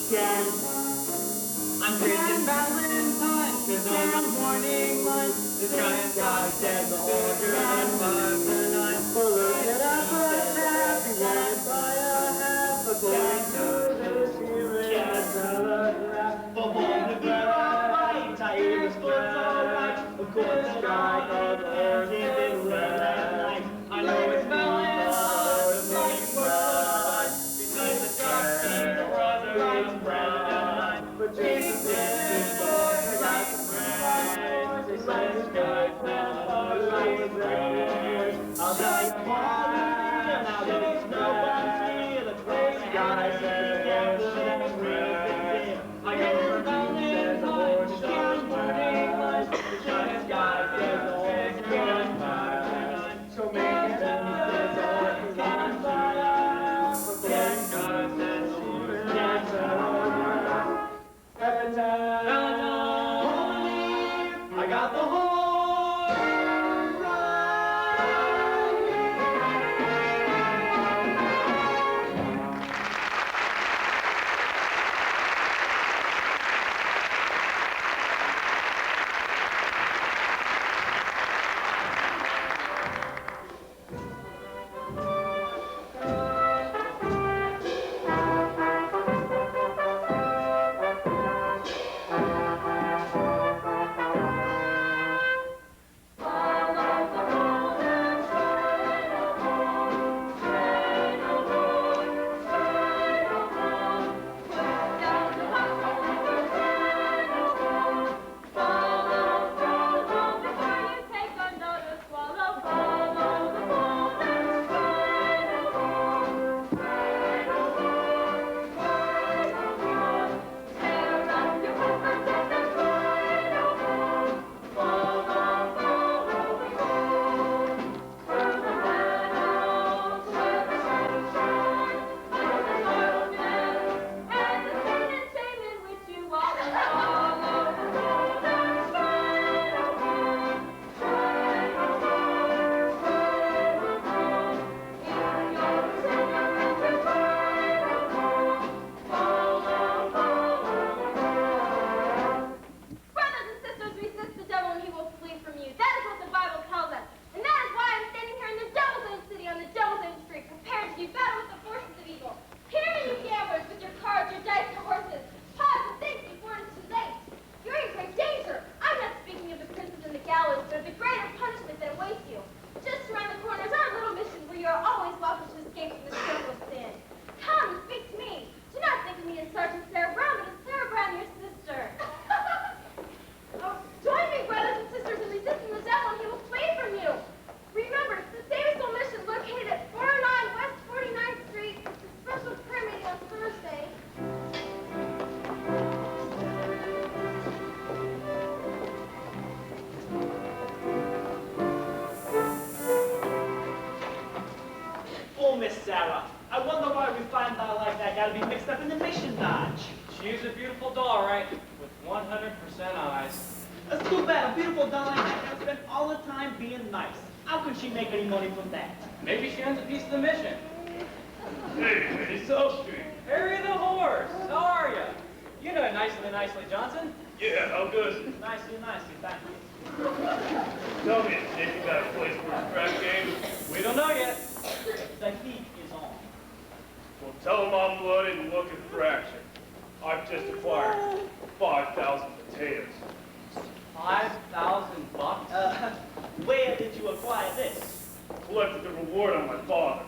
Ken. I'm drinking Valentine, there's no morning lunch. The giant dog said the order and 5 to 9. Well, look it up a happy one, buy a half a going to this here and telegraph. For one to be alright, I hear the sports alright. Of course, the sky of earth is in red at night. I know it's Valentine's, looking for sunshine. Between the dark seas, the brother is bright at night. But Jesus is born, I got the praise. They say the sky fell, our life is red. I'll tell you why, now there's nobody here. The crazy guy says, yeah, the red. I get the Valentine's, the giant morning light. The giant guy says, the horse can fire. So make it happen, says the horse can fire. The giant guy says, the horse can fire. Valentine, I got the horse. Miss Sarah, I wonder why refined doll like that gotta be mixed up in the mission dodge. She's a beautiful doll, right? With 100% eyes. That's too bad. A beautiful doll like that gotta spend all the time being nice. How can she make any money from that? Maybe she earns a piece of the mission. Hey, Lady Southstreet. Harry the horse, how are you? You know nicely, Johnson. Yeah, how good? Nicely, thank you. Tell me, Nick, you got a place for a crack game? We don't know yet. The heat is on. Well, tell him I'm blooded and looking for action. I've just acquired 5,000 potatoes. 5,000 bucks? Where did you acquire this? Collected the reward on my father.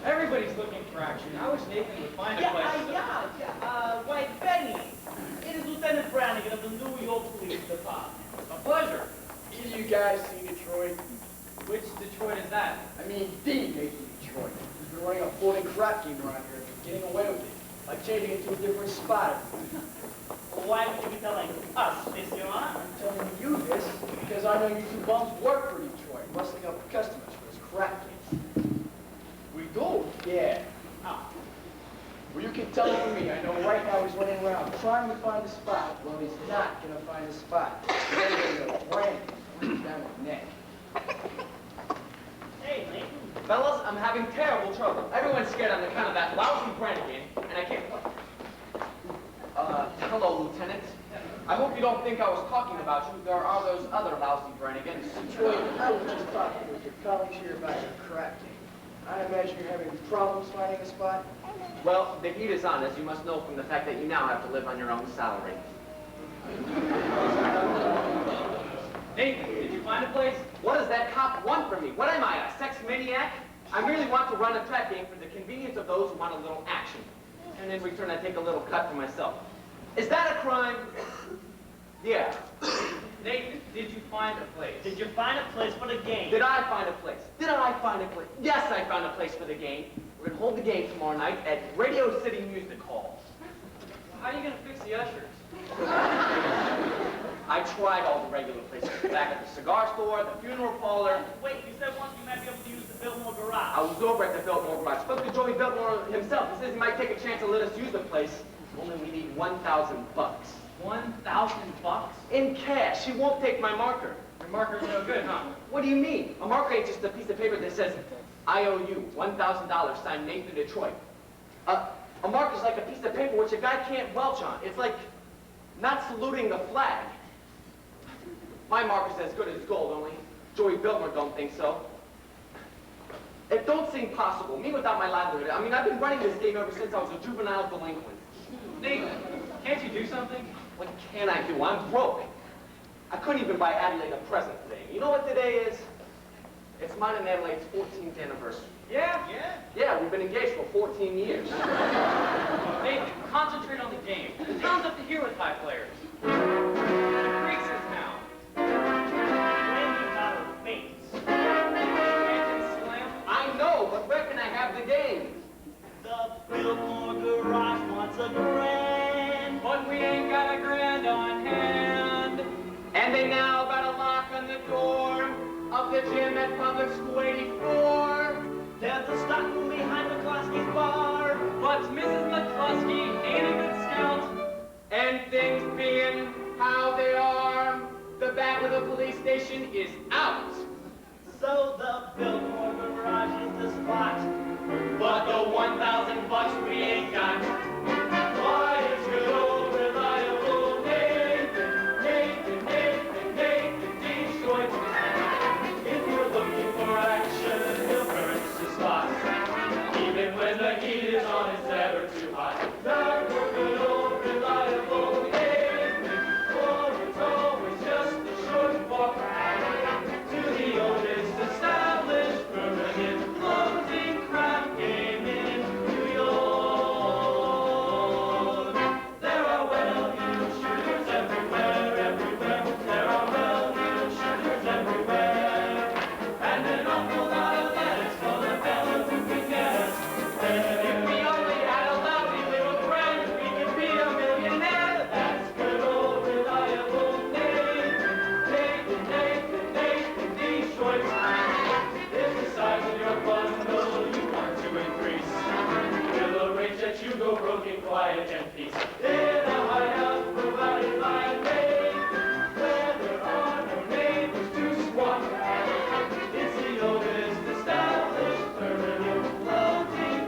Everybody's looking for action. I wish Nathan would find a place. Wait, Benny. It is Lieutenant Brannigan of the New York Police Department. A pleasure. Either you guys seen Detroit? Which Detroit is that? I mean, the Nathan Detroit. He's been running a floating crap game around here and getting away with it by changing it to a different spot. Why would you be telling us this, Your Honor? I'm telling you this because I know you two bums work for Detroit, rustling up customers for his crap games. We do? Yeah. Ah. Well, you can tell him me. I know right now he's running around trying to find a spot. Well, he's not going to find a spot. He's going to brand down his neck. Hey, Nathan. Fellas, I'm having terrible trouble. Everyone's scared on account of that lousy Brannigan, and I can't... hello, Lieutenant. I hope you don't think I was talking about you. There are those other lousy Brannigans. Troy, I was just talking with your colleagues here about your crack game. I imagine you're having problems finding a spot. Well, the heat is on, as you must know from the fact that you now have to live on your own salary. Nathan, did you find a place? What does that cop want from me? What am I, a sex maniac? I merely want to run a track game for the convenience of those who want a little action. And in return, I take a little cut for myself. Is that a crime? Yeah. Nathan, did you find a place? Did you find a place for the game? Did I find a place? Did I find a place? Yes, I found a place for the game. We're going to hold the game tomorrow night at Radio City Music Hall. How are you going to fix the ushers? I tried all the regular places. Back at the cigar store, the funeral parlor. Wait, you said once you might be able to use the Biltmore I garage. was over at the Biltmore garage. Spoke to Joey Biltmore himself. He says he might take a chance and let us use the place. Only we need $1,000. $1,000? In cash. He won't take my marker. Your marker's no good, huh? What do you mean? A marker ain't just a piece of paper that says, I owe you $1,000, signed Nathan Detroit. A marker's like a piece of paper which a guy can't welch on. It's like not saluting the flag. My marker's as good as gold, only Joey Biltmore don't think so. It don't seem possible. Me without my livelihood. I mean, I've been running this game ever since I was a juvenile delinquent. Nathan, can't you do something? What can I do? I'm broke. I couldn't even buy Adelaide a present today. You know what today is? It's mine and Adelaide's 14th anniversary. Yeah? Yeah. Yeah, we've been engaged for 14 years. Nathan, concentrate on the game. The town's up to here with high players. The Creek's in town. Randy's out of face. Nathan Slam. I know, but where can I have the game? The Biltmore garage wants a grand. But we ain't got a grand on hand. And they now got a lock on the door of the gym at Public School 84. There's the stock room behind McCluskey's bar. But Mrs. McCluskey ain't a good scout. And things being how they are, the back of the police station is out. So the Biltmore garage is the spot. But the $1,000 we ain't got. Why, it's good old reliable Nathan, Nathan, Nathan, Nathan Detroit. If you're looking for action, he'll furnish the spot. Even when the heat is on, it's never too hot. That good old reliable Nathan, for it's always just a short walk to the oldest established permanent floating craft game in New York. There are well-heeled shooters everywhere, everywhere. There are well-heeled shooters everywhere. And an awful lot of letters for the fella who can guess. If we only had a lovely little friend, we could be a millionaire. That's good old reliable Nathan, Nathan, Nathan, Nathan Detroit. If the size of your bundle you want to increase, we'll arrange that you go broke in quiet and peace. In a hideout provided by Nathan, where there are no neighbors to squawk. It's the oldest established permanent floating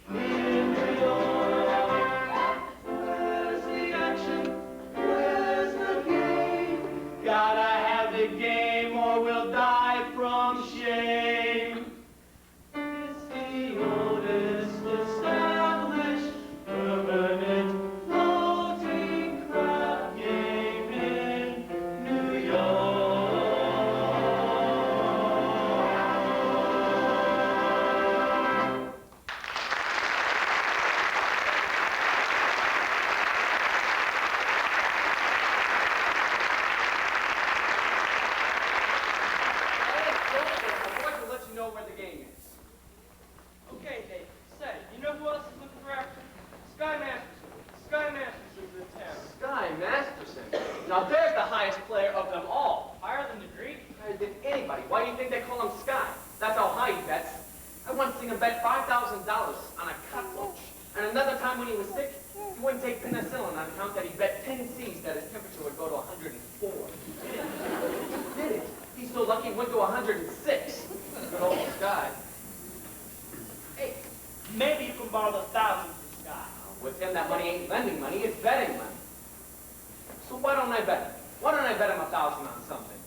in New York. Where's the action? Where's the game? Gotta have the game or we'll die from shame. It's the oldest established permanent floating craft game in New York. I'm going to let you know where the game is. Okay, Nathan, say, you know who else is looking for action? Sky Masterson. Sky Masterson's in town. Sky Masterson. Now there's the highest player of them all. Higher than the Greek? Higher than anybody. Why do you think they call him Sky? That's how high he bets. I once seen him bet $5,000 on a cockroach. And another time when he was sick, he wouldn't take penicillin on account that he bet 10 C's that his temperature would go to 104. He did it. He's so lucky he went to 106. Good old Sky. Maybe you can borrow the 1,000 from Sky. With him, that money ain't lending money, it's betting money. So why don't I bet him? Why don't I bet him 1,000 on something?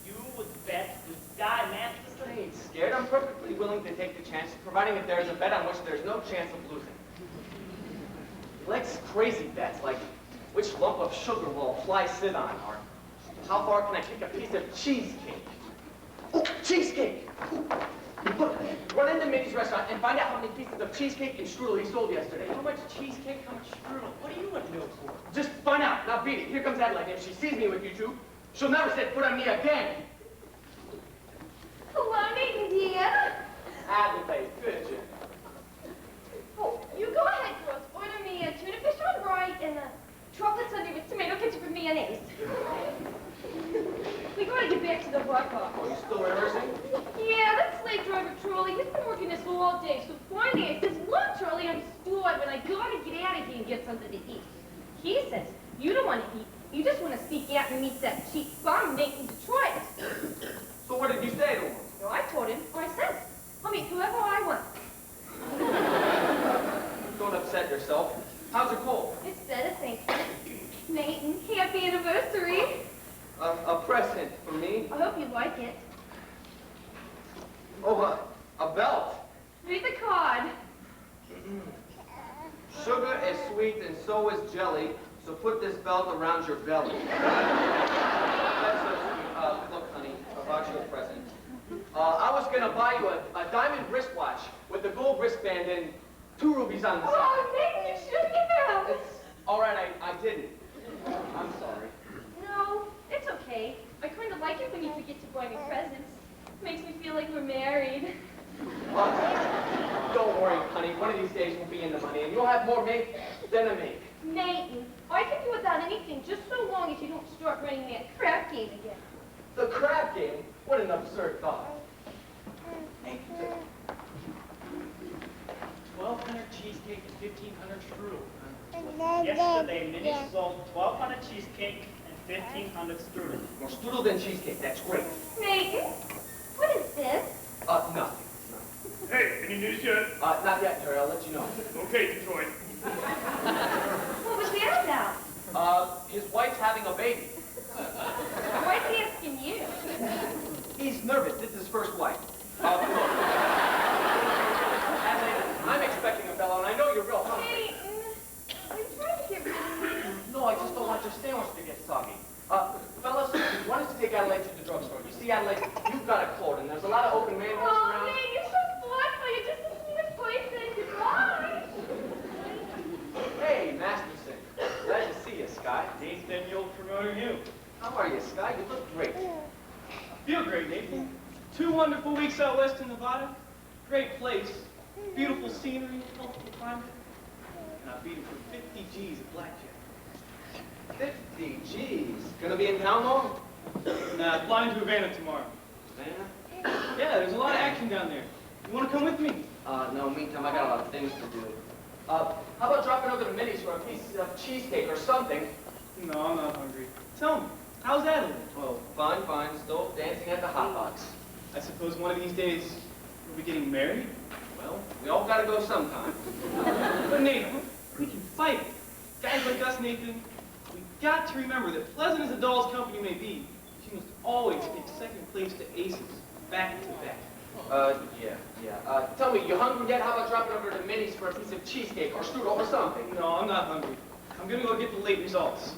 You would bet the Sky Masterson? I ain't scared. I'm perfectly willing to take the chance, providing that there's a bet on which there's no chance of losing. He likes crazy bets, like which lump of sugar will a fly sit on, or how far can I kick a piece of cheesecake? Oh, cheesecake! Look, run into Minnie's restaurant and find out how many pieces of cheesecake and strudel he sold yesterday. How much cheesecake, how much strudel? What do you want to know for? Just find out. Now beat it. Here comes Adelaide. If she sees me with you two, she'll never set foot on me again. Hello, Nathan, dear. Adelaide, good job. Oh, you go ahead, girls. Order me a tuna fish on rye and a chocolate sundae with tomato ketchup and mayonnaise. We gotta get back to the work off. Oh, you still rehearsing? Yeah, that slave driver Charlie, he's been working this all day. So finally I says, look, Charlie, I'm stored, but I gotta get out of here and get something to eat. He says, you don't want to eat. You just want to sneak out and meet that cheap bum Nathan Detroit. So what did you say to him? So I told him, I says, I'll meet whoever I want. Don't upset yourself. How's your cold? It's better, thank you. Nathan, happy anniversary. A present for me? I hope you like it. Oh, a belt. Read the card. Sugar is sweet and so is jelly, so put this belt around your belly. That's so sweet. Look, honey, about your present. I was gonna buy you a diamond wristwatch with the gold wristband and 2 rubies on the side. Oh, Nathan, you shouldn't have. It's all right, I didn't. I'm sorry. No, it's okay. I kind of like it when you forget to buy me presents. Makes me feel like we're married. Don't worry, honey. One of these days we'll be in the money, and you'll have more make than a make. Nathan, I can do without anything just so long as you don't start running that crap game again. The crab game? What an absurd thought. 1,200 cheesecake and 1,500 strudel. Yesterday, Minnie sold 1,200 cheesecake and 1,500 strudel. More strudel than cheesecake. That's great. Nathan, what is this? Nothing. Hey, any news yet? Not yet, Terry. I'll let you know. Okay, Detroit. What was that about? His wife's having a baby. Why's he asking you? He's nervous. It's his first wife. Look. Adelaide, I'm expecting a fellow, and I know you're real hungry. Nathan, are you trying to get rid of me? No, I just don't want your sandwich to get soggy. Fellas, why don't you take Adelaide to the drugstore? You see, Adelaide, you've got a cold, and there's a lot of open manholes Oh, around. Nathan, you're so thoughtful. You're just the sweetest person. Goodbye. Hey, Masterson. Glad to see you, Sky. Nathan, the old promoter, you. How are you, Sky? You look great. I feel great, Nathan. 2 wonderful weeks out west in Nevada. Great place. Beautiful scenery, healthful climate. And I beat him for 50 G's at blackjack. 50 G's. Gonna be in town long? Nah, flying to Havana tomorrow. Savannah? Yeah, there's a lot of action down there. You want to come with me? No, meantime, I got a lot of things to do. How about dropping over to Minnie's for a piece of cheesecake or something? No, I'm not hungry. Tell me, how's Adelaide? Well, fine. Still dancing at the hot box. I suppose one of these days we'll be getting married? Well, we all gotta go sometime. But Nathan, we can fight it. Guys like us, Nathan, we got to remember that pleasant as a doll's company may be, she must always take second place to aces, back to back. Yeah. Tell me, you hungry yet? How about dropping over to Minnie's for a piece of cheesecake or strudel or something? No, I'm not hungry. I'm gonna go get the late results.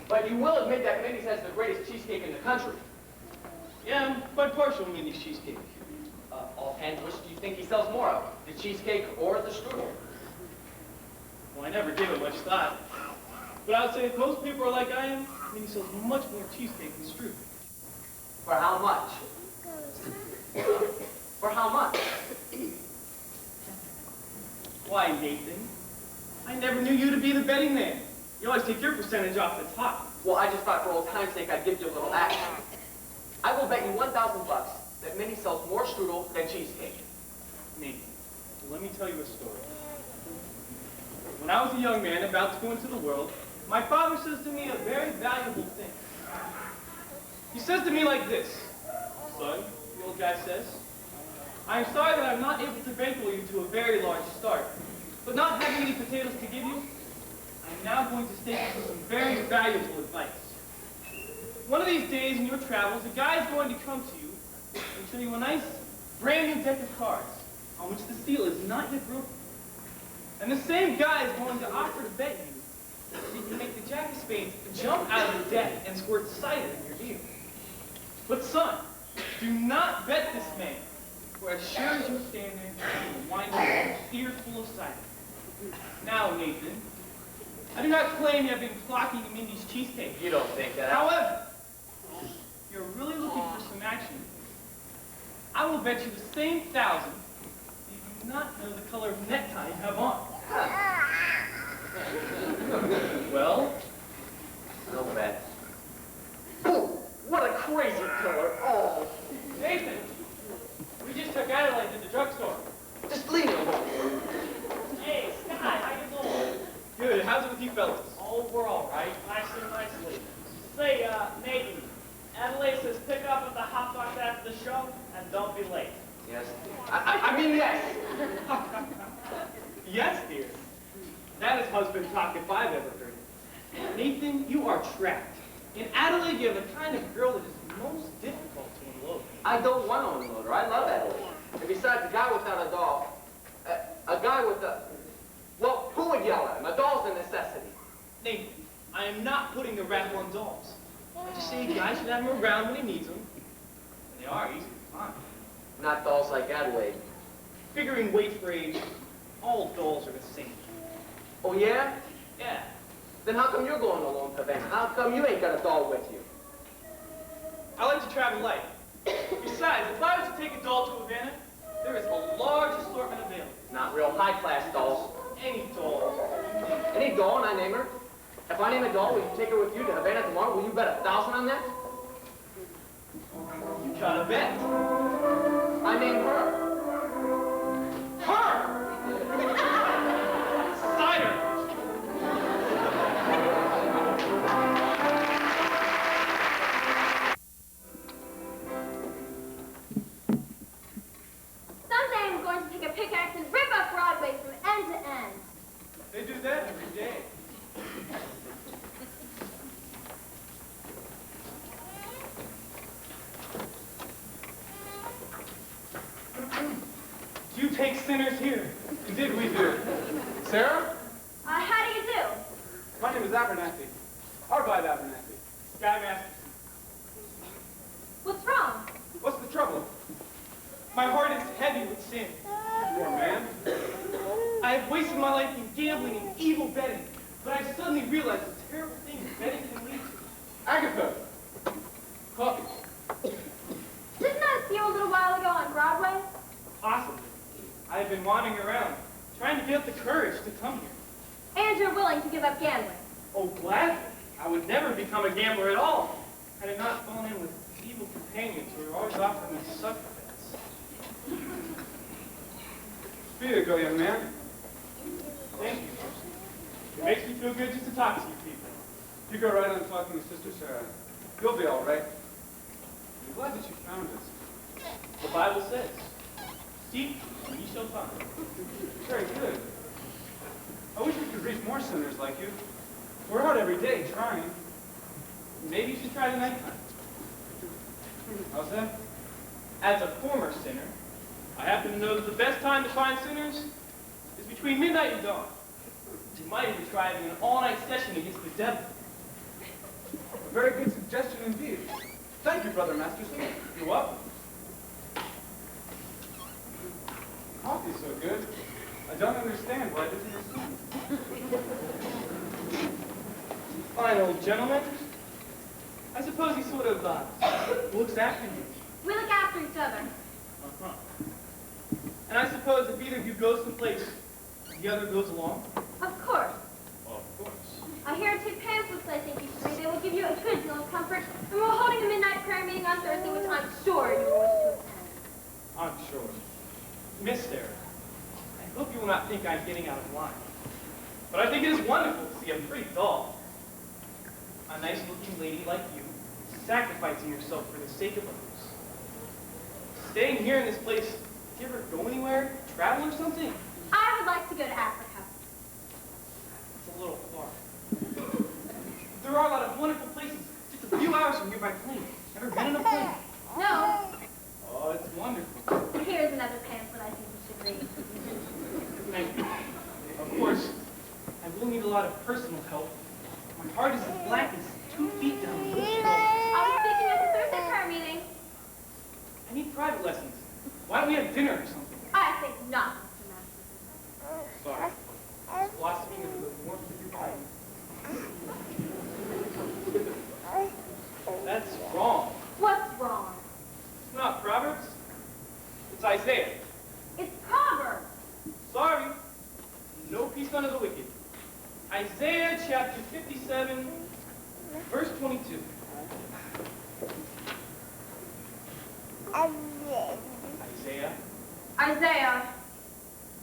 But you will admit that Minnie's has the greatest cheesecake in the country. Yeah, I'm quite partial to Minnie's cheesecake. Offhand, which do you think he sells more of? The cheesecake or the strudel? Well, I never gave it much thought. But I would say if most people are like I am, Minnie sells much more cheesecake than strudel. For how much? For how much? Why, Nathan? I never knew you to be the betting man. You always take your percentage off the top. Well, I just thought for old time's sake I'd give you a little action. I will bet you $1,000 that Minnie sells more strudel than cheesecake. Nathan, let me tell you a story. When I was a young man about to go into the world, my father says to me a very valuable thing. He says to me like this, "Son," the old guy says, "I am sorry that I'm not able to bankroll you to a very large start. now going to state you some very valuable advice. One of these days in your travels, a guy is going to come to you and show you a nice, brand new deck of cards on which the seal is not yet broken. And the same guy is going to offer to bet you that he can make the Jack of Spades jump out of the deck and squirt cider in your ear. But son, do not bet this man, for as sure as you stand there, you will wind up with your ears full of cider. Now, Nathan, I do not claim you have been clocking Mindy's cheesecake. You don't think that? However, if you're really looking for some action, I will bet you the same 1,000 you do not know the color of necktie you have on. Well? No bet. Oh, what a crazy color. Oh. Nathan, we just took Adelaide to the drugstore. Just leave it alone. Hey, Sky, how you doing? Good, how's it with you fellas? Oh, we're all right. Nicely. Say, Nathan, Adelaide says pick up at the hot box after the show and don't be late. Yes. I mean, yes. Yes, dear. That is husband talk if I've ever heard it. Nathan, you are trapped. In Adelaide, you have the kind of girl that is most difficult to unload. I don't want to unload her. I love Adelaide. And besides, a guy without a doll, a guy with a... Well, who would yell at him? A doll's a necessity. Nathan, I am not putting the rap on dolls. I just say a guy should have them around when he needs them. And they are easy to find. Not dolls like Adelaide. Figuring weight for age, all dolls are the same. Oh, yeah? Yeah. Then how come you're going alone to Havana? How come you ain't got a doll with you? I like to travel light. Besides, if I was to take a doll to Havana, there is a large assortment available. Not real high-class dolls. Any doll. Any doll, and I name her. If I name a doll, will you take her with you to Havana tomorrow? Will you bet 1,000 on that? You gotta bet. I name her. Her! Cider! Someday I'm going to take a pickaxe and rip up Broadway from end to end. They do that every day. Do you take sinners here? Indeed we do. Sarah? How do you do? My name is Abernathy. Arvide Abernathy. Sky Masterson. What's wrong? What's the trouble? My heart is heavy with sin. Poor man. I have wasted my life in gambling and evil betting, but I suddenly realized the terrible things betting can lead to. Agatha! Coffee. Didn't I see you a little while ago on Broadway? Possibly. I have been wandering around, trying to get up the courage to come here. And you're willing to give up gambling. Oh, gladly. I would never become a gambler at all, had I not fallen in with evil companions who are always offering me sucker bets. Here you go, young man. Thank you. It makes me feel good just to talk to you people. You go right on talking to Sister Sarah. You'll be all right. I'm glad that you found us. The Bible says, seek and ye shall find. Very good. I wish we could reach more sinners like you. We're out every day trying. Maybe you should try the nighttime. How's that? As a former sinner, I happen to know that the best time to find sinners is between midnight and dawn. You might even try having an all-night session against the devil. A very good suggestion indeed. Thank you, Brother Masterson. You're welcome. Coffee's so good. I don't understand why it isn't your son. Fine old gentleman. I suppose he sort of looks after you. We look after each other. Uh-huh. And I suppose if either of you goes someplace, the other goes along? Of course. Of course. I hear two pamphlets I think you should read. They will give you a good deal of comfort. And we're holding a midnight prayer meeting on Thursday, which I'm sure you will wish to attend. I'm sure. Miss Sarah, I hope you will not think I'm getting out of line. But I think it is wonderful to see a pretty doll. A nice-looking lady like you, sacrificing yourself for the sake of others. Staying here in this place, do you ever go anywhere? Travel or something? I would like to go to Africa. It's a little far. Thank you. Of course, I will need a lot of personal help. My heart is as black as 2 feet down the road. I'll be speaking at the Thursday prayer meeting. I need private lessons. Why don't we have dinner or something? I think not, Mr. Masterson. Sorry. This philosophy is the warmth of your body. That's wrong. What's wrong? It's not Proverbs. It's Isaiah. It's Proverbs. Sorry. No peace under the wicked. Isaiah chapter 57, verse 22. Isaiah. Isaiah.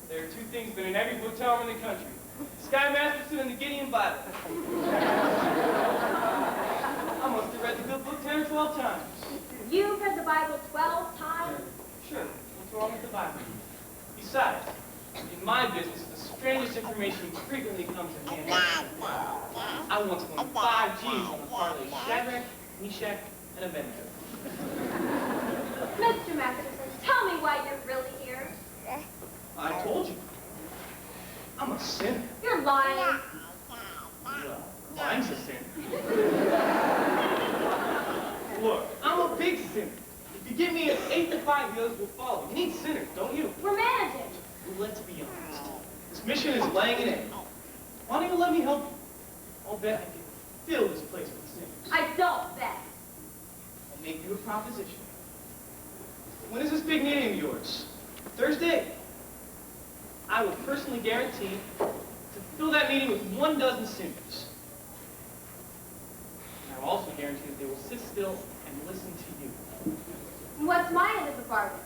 There are 2 things that in every book tower in the country. Sky Masterson and the Gideon Bible. I must have read the good book 10 or 12 times. You've read the Bible 12 times? Sure, what's wrong with the Bible? Besides, in my business, the strangest information frequently comes in handy. I once won 5 G's on the parlay Shadrach, Meshach, and Abednego. Mr. Masterson, tell me why you're really here. I told you. I'm a sinner. You're lying. Well, lying's a sin. Look, I'm a big sinner. If you give me an 8 to 5, the others will follow. You need sinners, don't you? We're managing. Well, let's be honest. This mission is laying an egg. Why don't you let me help you? I'll bet I can fill this place with sinners. I don't bet. I'll make you a proposition. When is this big meeting of yours? Thursday. I will personally guarantee to fill that meeting with 1 dozen sinners. And I will also guarantee that they will sit still and listen to you. What's my end of the bargain?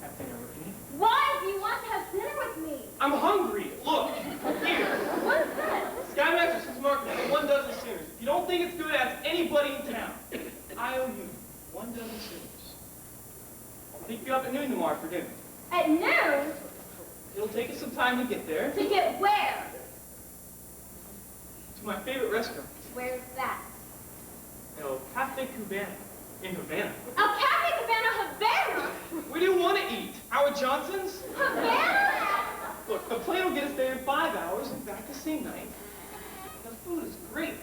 Have dinner with me. Why do you want to have dinner with me? I'm hungry. Look, here. What's this? Sky Masterson's market for 1 dozen sinners. If you don't think it's good, ask anybody in town. I owe you 1 dozen sinners. I'll pick you up at noon tomorrow for dinner. At noon? It'll take us some time to get there. To get where? To my favorite restaurant. Where's that? El Cafe Cubano in Havana. El Cafe Cabana Havana? Where do you want to eat? Howard Johnson's? Havana? Look, the plane will get us there in 5 hours and back the same night. The food is great.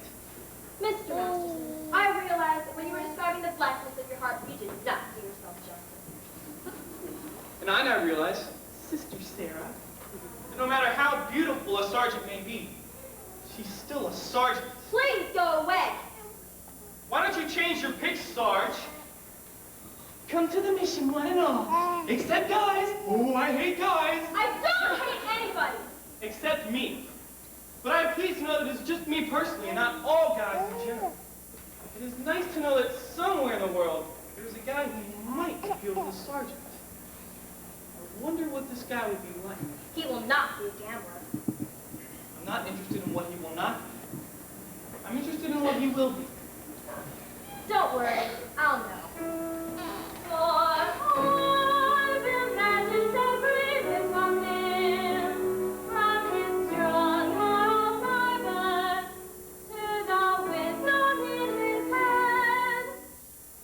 Mr. Masterson, I realized that when you were describing the blackness of your heart, you did not do yourself justice. And I now realize, Sister Sarah, that no matter how beautiful a sergeant may be, she's still a sergeant. Please go away. Why don't you change your pitch, Sarge? Come to the mission, one and all. Except guys. Oh, I hate guys. I don't hate anybody. Except me. But I am pleased to know that it's just me personally and not all guys in general. It is nice to know that somewhere in the world, there's a guy who might appeal to the sergeant. I wonder what this guy would be like. He will not be a gambler. I'm not interested in what he will not be. I'm interested in what he will be. Don't worry, I'll know. For I've imagined every bit from him, from his strong moral fiber to the wisdom in his head,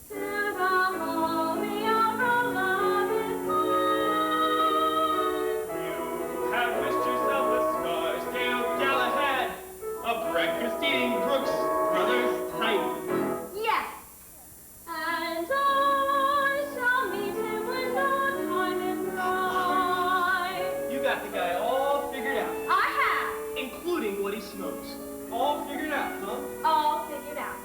to the holy aroma of his heart. You have wished yourself a Scarsdale Galahad, a breakfast-eating Brooks Brothers type. Yes, and I shall meet him when the time is right. You got the guy all figured out, I including what he smokes. All figured out, huh? have all figured out.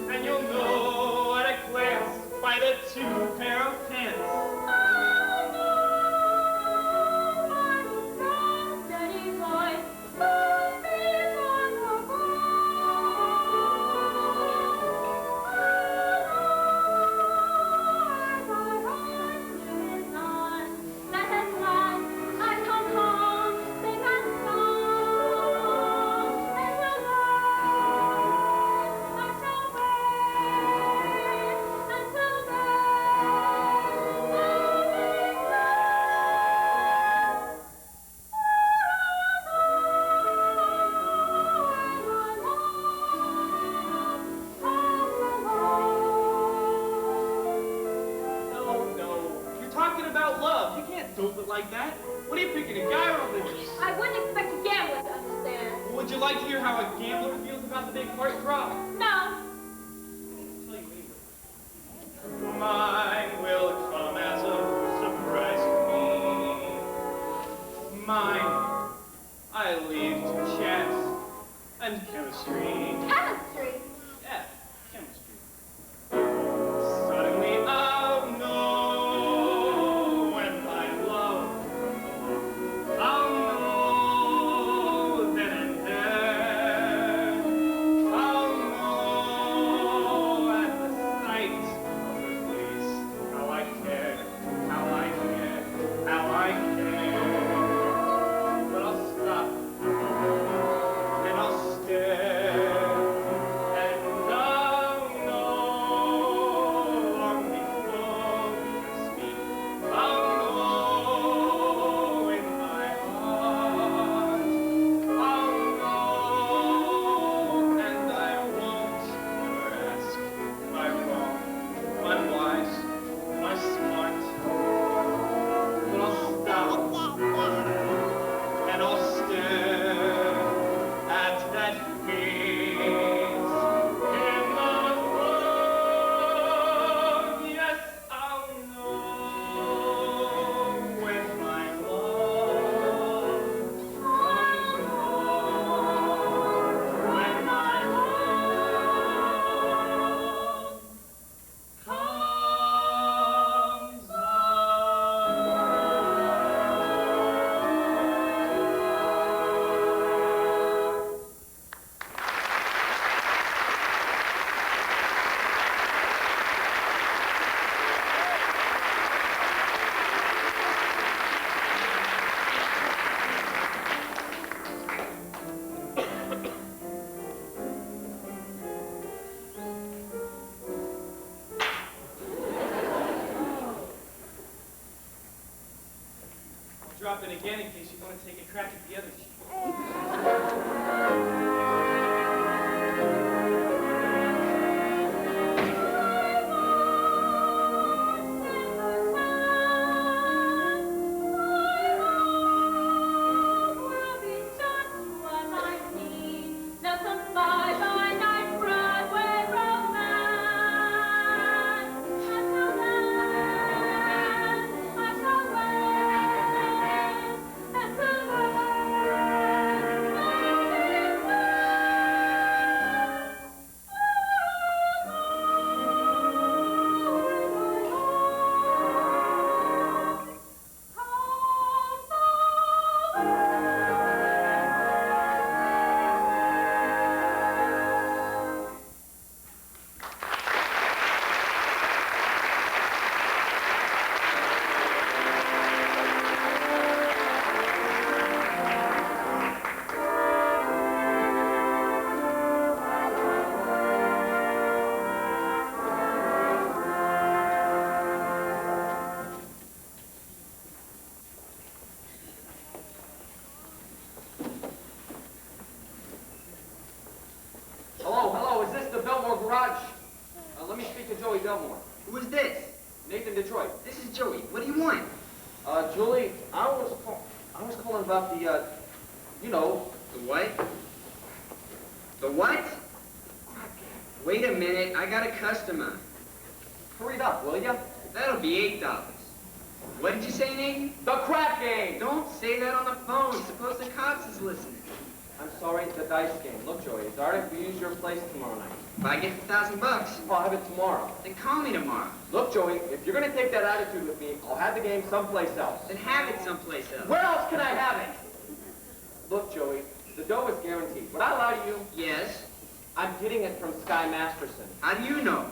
And you'll know at a glance by the 2 pair of pants. stupid like that. What are you picking, a guy or a horse? I wouldn't expect a gambler to understand. Would you like to hear how a gambler feels about the big horse drop? No. I'll tell you anyway. Mine will come as a surprise to me. Mine, I leave to chess and chemistry. Chemistry. Yeah, chemistry. Suddenly I'll know when my love I'll know then and there. I'll know at the sight of her face how I care, how I care, how I care. But I'll stop and I'll stare. And I'll know long before we can speak. I'll know in my heart. I'll know, and I won't ever ask. Am I wrong? Am I wise? Am I smart? But I'll stop and I'll stare at that face in the phone. Yes, I'll know when my love comes home. When my love comes I'll drop it again in case you want to take a crack at the other cheek. Hello, is this the Biltmore Garage? Let me speak to Joey Biltmore. Who is this? Nathan Detroit. This is Joey. What do you want? Julie, I was calling about the, you know. The what? The what? Wait a minute. I got a customer. Hurry it up, will ya? That'll be $8. What did you say, Nathan? The crap game! Don't say that on the phone. Suppose the cops is listening. I'm sorry, the dice game. Look, Joey, it's all right if we use your place tomorrow night. If I get the $1,000, I'll have it tomorrow. then call me tomorrow. Look, Joey, if you're going to take that attitude with me, I'll have the game someplace else. Then have it someplace else. Where else can I have it? Look, Joey, the dough is guaranteed. Would I lie to you? Yes. I'm getting it from Sky Masterson. How do you know?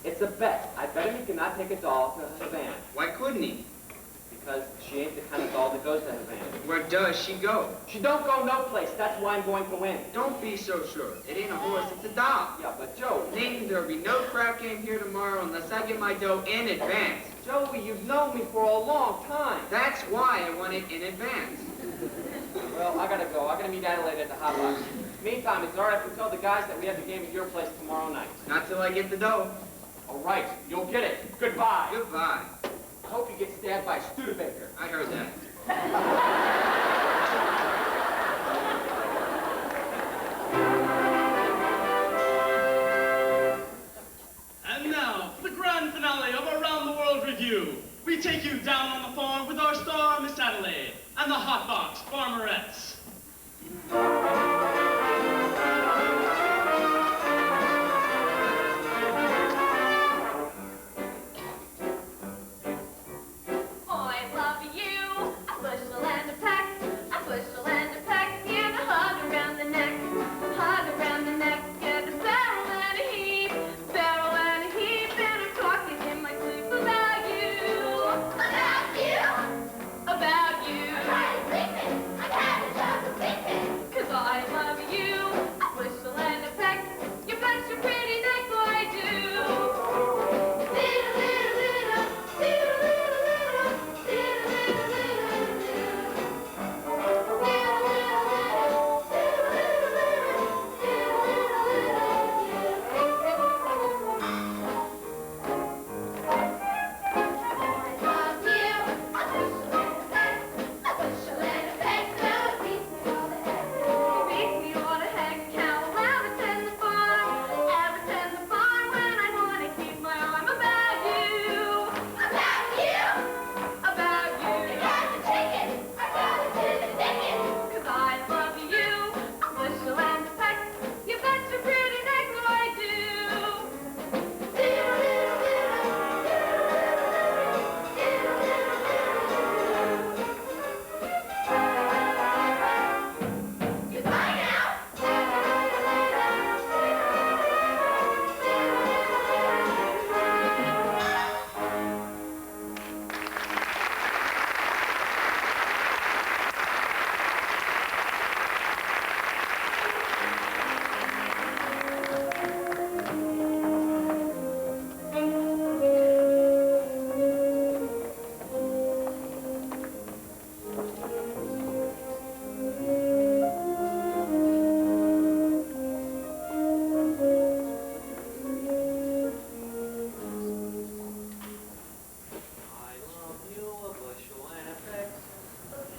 It's a bet. I bet him he cannot take a doll to Havana. Why couldn't he? Because she ain't the kind of doll that goes to Havana. Where does she go? She don't go no place. That's why I'm going to win. Don't be so sure. It ain't a horse, it's a doll. Yeah, but Joey... Nathan, there'll be no crap game here tomorrow unless I get my dough in advance. Joey, you've known me for a long time. That's why I want it in advance. Well, I gotta go. I gotta meet Adelaide at the hot box. Meantime, it's all right if we tell the guys that we have the game at your place tomorrow night. Not till I get the dough. All right, you'll get it. Goodbye. Goodbye. hope you get stabbed by a Studebaker. I heard that. And now, for the grand finale of our Round the World review, we take you down on the farm with our star, Miss Adelaide, and the hot box farmerettes. I love you, a bushel and a peck, a bushel and a peck, and a hug around the neck, and a barrel and a heap, and I'm talking in my sleep about you, about you. I'm having trouble sleeping, 'cause I love you, a bushel and a peck, you bet your pretty neck I do.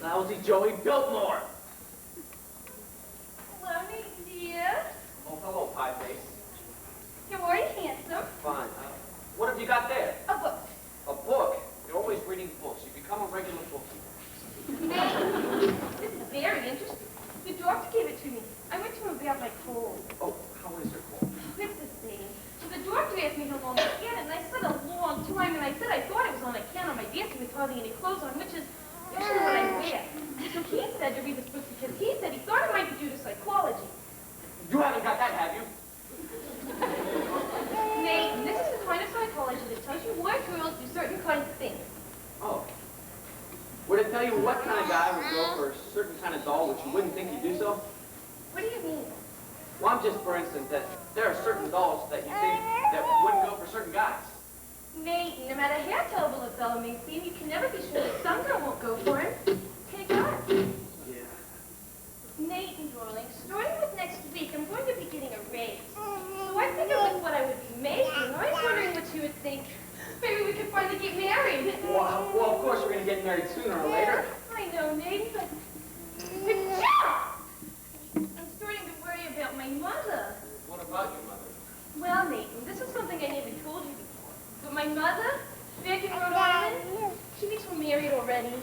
Lousy Joey Biltmore. Hello, dear. Oh, hello, Pie Face. How are you, handsome? Fine. What have you got there? A book. A book? You're always reading books. You become a regular bookie. Hey, this is very interesting. The doctor gave it to me. I went to him about my cold. Oh, how is your cold? It's the same. So the doctor asked me how long I had it, and I said a long time, and I said I thought it was on account of my dancing with hardly any clothes on, which is usually what I wear. So he said to read this book because he said he thought it might be due to psychology. You haven't got that, have you? Nate, this is the kind of psychology that tells you why girls do certain kinds of things. Oh. Would it tell you what kind of guy would go for a certain kind of doll which you wouldn't think he'd do so? What do you mean? Well, I'm just, for instance, that there are certain dolls that you think that wouldn't go for certain guys. Nate, no matter how terrible a fellow may seem, you can never be sure that some girl won't go for him. Take heart. Yeah. Nate, darling, starting with next week, I'm going to be getting a raise. So I figured with what I would be making, I was wondering what you would think. Maybe we could finally get married. Well, of course we're going to get married sooner or later. I know, Nate, but... I'm starting to worry about my mother. What about your mother? Well, Nathan, this is something I never told you before. But my mother, back in Rhode Island, she thinks we're married already.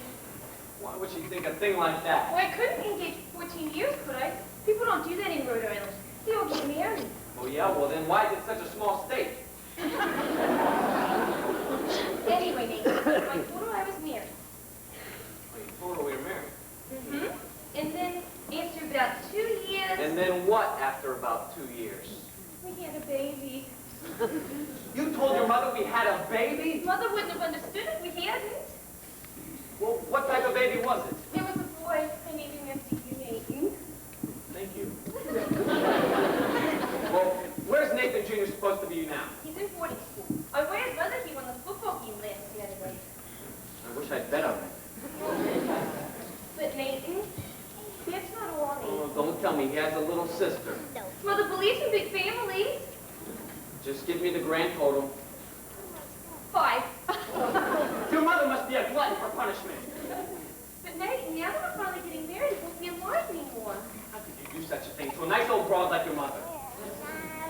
Why would she think a thing like that? Well, I couldn't be engaged for 14 years, could I? People don't do that in Rhode Island. They all get married. Oh, yeah? Well, then why is it such a small state? Anyway, Nathan, I told her I was married. Well, you told her we were married. Mm-hmm. And then, after about 2 years... And then what after about 2 years? We had a baby. You told your mother we had a baby? Mother wouldn't have understood if we hadn't. Well, what type of baby was it? It was a boy. I named him after you, Nathan. Thank you. Well, where's Nathan Jr. supposed to be now? He's in boarding school. I wear his brother. He won the football game last Saturday. I wish I'd bet on it. But Nathan, that's not all, Oh, Nathan. don't tell me he has a little sister. Mother believes in big families. Just give me the grand total. 5. Your mother must be a glutton for punishment. But Nate, now that we're finally getting married, it won't be alive anymore. How could you do such a thing to a nice old broad like your mother?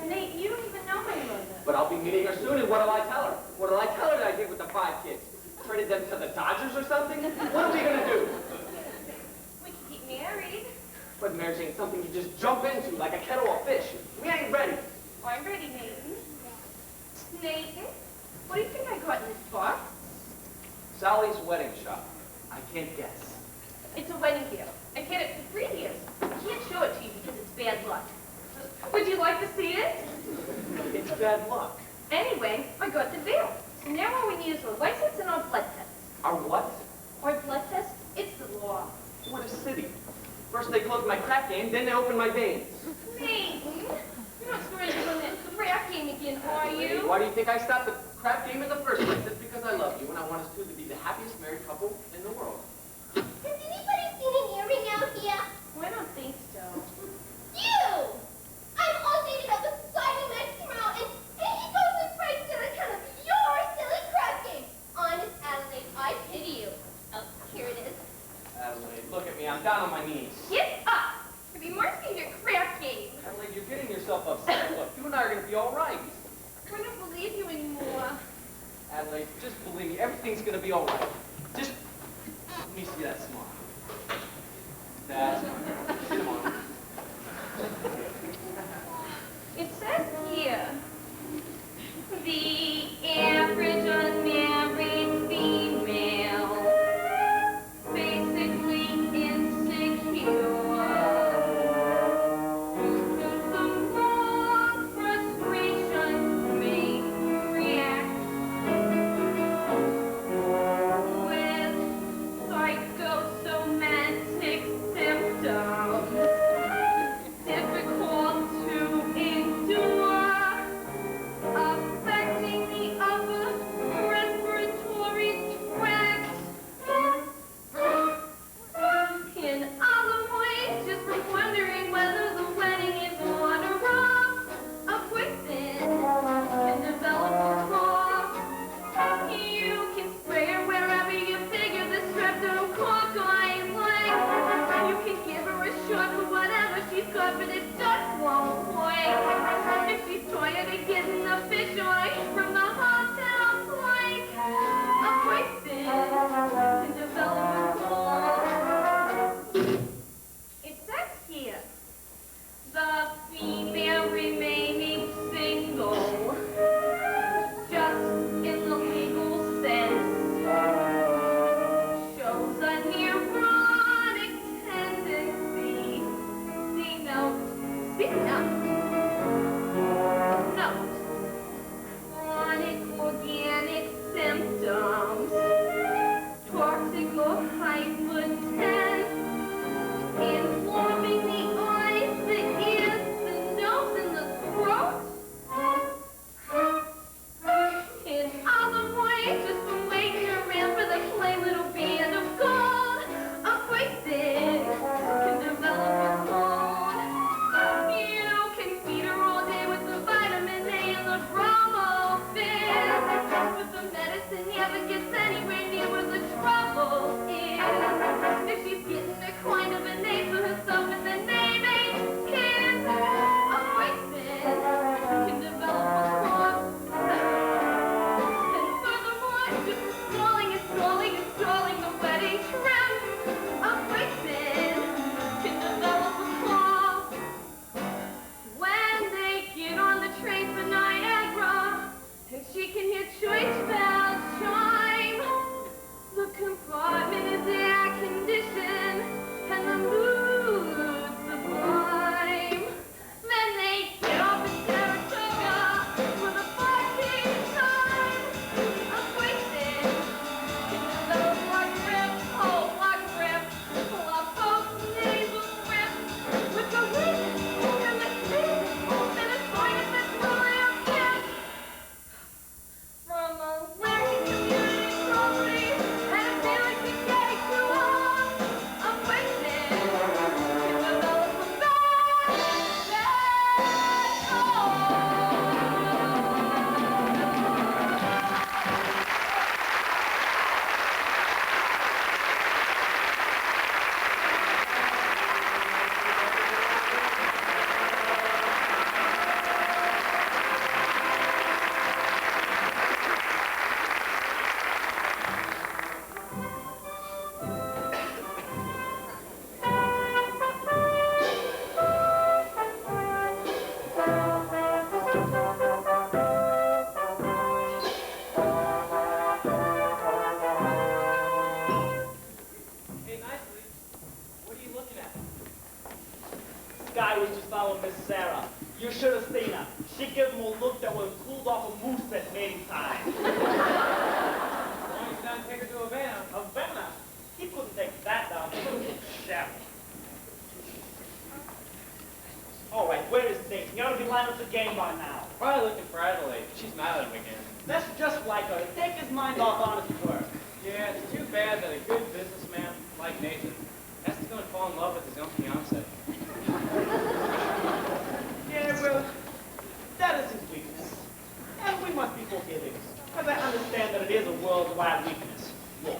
Nate, you don't even know my mother. But I'll be meeting her soon, and what'll I tell her? What'll I tell her that I did with the 5 kids? Traded them to the Dodgers or something? What are we gonna do? We could get married. But marriage ain't something you just jump into like a kettle of fish. We ain't ready. Oh, I'm ready, Nathan. Nathan, what do you think I got in this box? Sally's wedding shop. I can't guess. It's a wedding gift. I've had it for 3 years. I can't show it to you because it's bad luck. Would you like to see it? It's bad luck. Anyway, I got the bill. So now all we need is our license and our blood test. Our what? Our blood test? It's the law. What a city. First they closed my crack game, then they opened my veins. Nathan, you're not going to run that crap game again, are you? Why do you think I stopped the crap game in the first place? It's because I love you and I want us two to be the happiest married couple in the world. Has anybody seen an earring out here? Well, I don't think so. You! I'm all dated up with Simon next tomorrow, and he goes and breaks on account of your silly crap game. Honest, Adelaide, I pity you. Oh, here it is. Adelaide, look at me. I'm down on my knees. Get up! It reminds me of your crap game. Adelaide, you're getting yourself upset. Look, you and I are going to be all right. I don't believe you anymore. Adelaide, just believe me. Everything's going to be all right. Just let me see that smile. That's fine. Come on. It says here, the average unmarried female, basically insecure, due to some long frustration may react with psychosomatic symptoms. You should have seen her. She gave him a look that would have cooled off a moose at mating time. Why don't you not take her to Havana? Havana? He couldn't take that down. He couldn't shout. All right, where is Nate? You ought to be lining up the game by now. Probably looking for Adelaide. She's mad at him again. That's just like her. Take his mind off honest work. Yeah, it's too bad that a good businessman like Nathan has to go and fall in love with his own fiancée. Yeah, well, that is his weakness. And we must be forgiving, because I understand that it is a worldwide weakness. Look.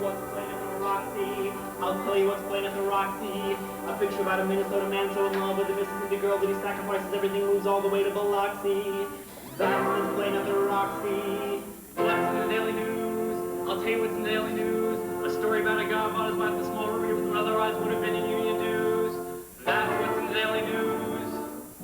What's playing at the Roxy? I'll tell you what's playing at the Roxy. A picture about a Minnesota man so in love with a Mississippi girl that he sacrifices everything, moves all the way to Biloxi. That's what's playing at the Roxy. What's in the Daily News? I'll tell you what's in the Daily News. A story about a guy bought his wife a small ruby with what otherwise would have been in union dues. That's what's in the Daily News.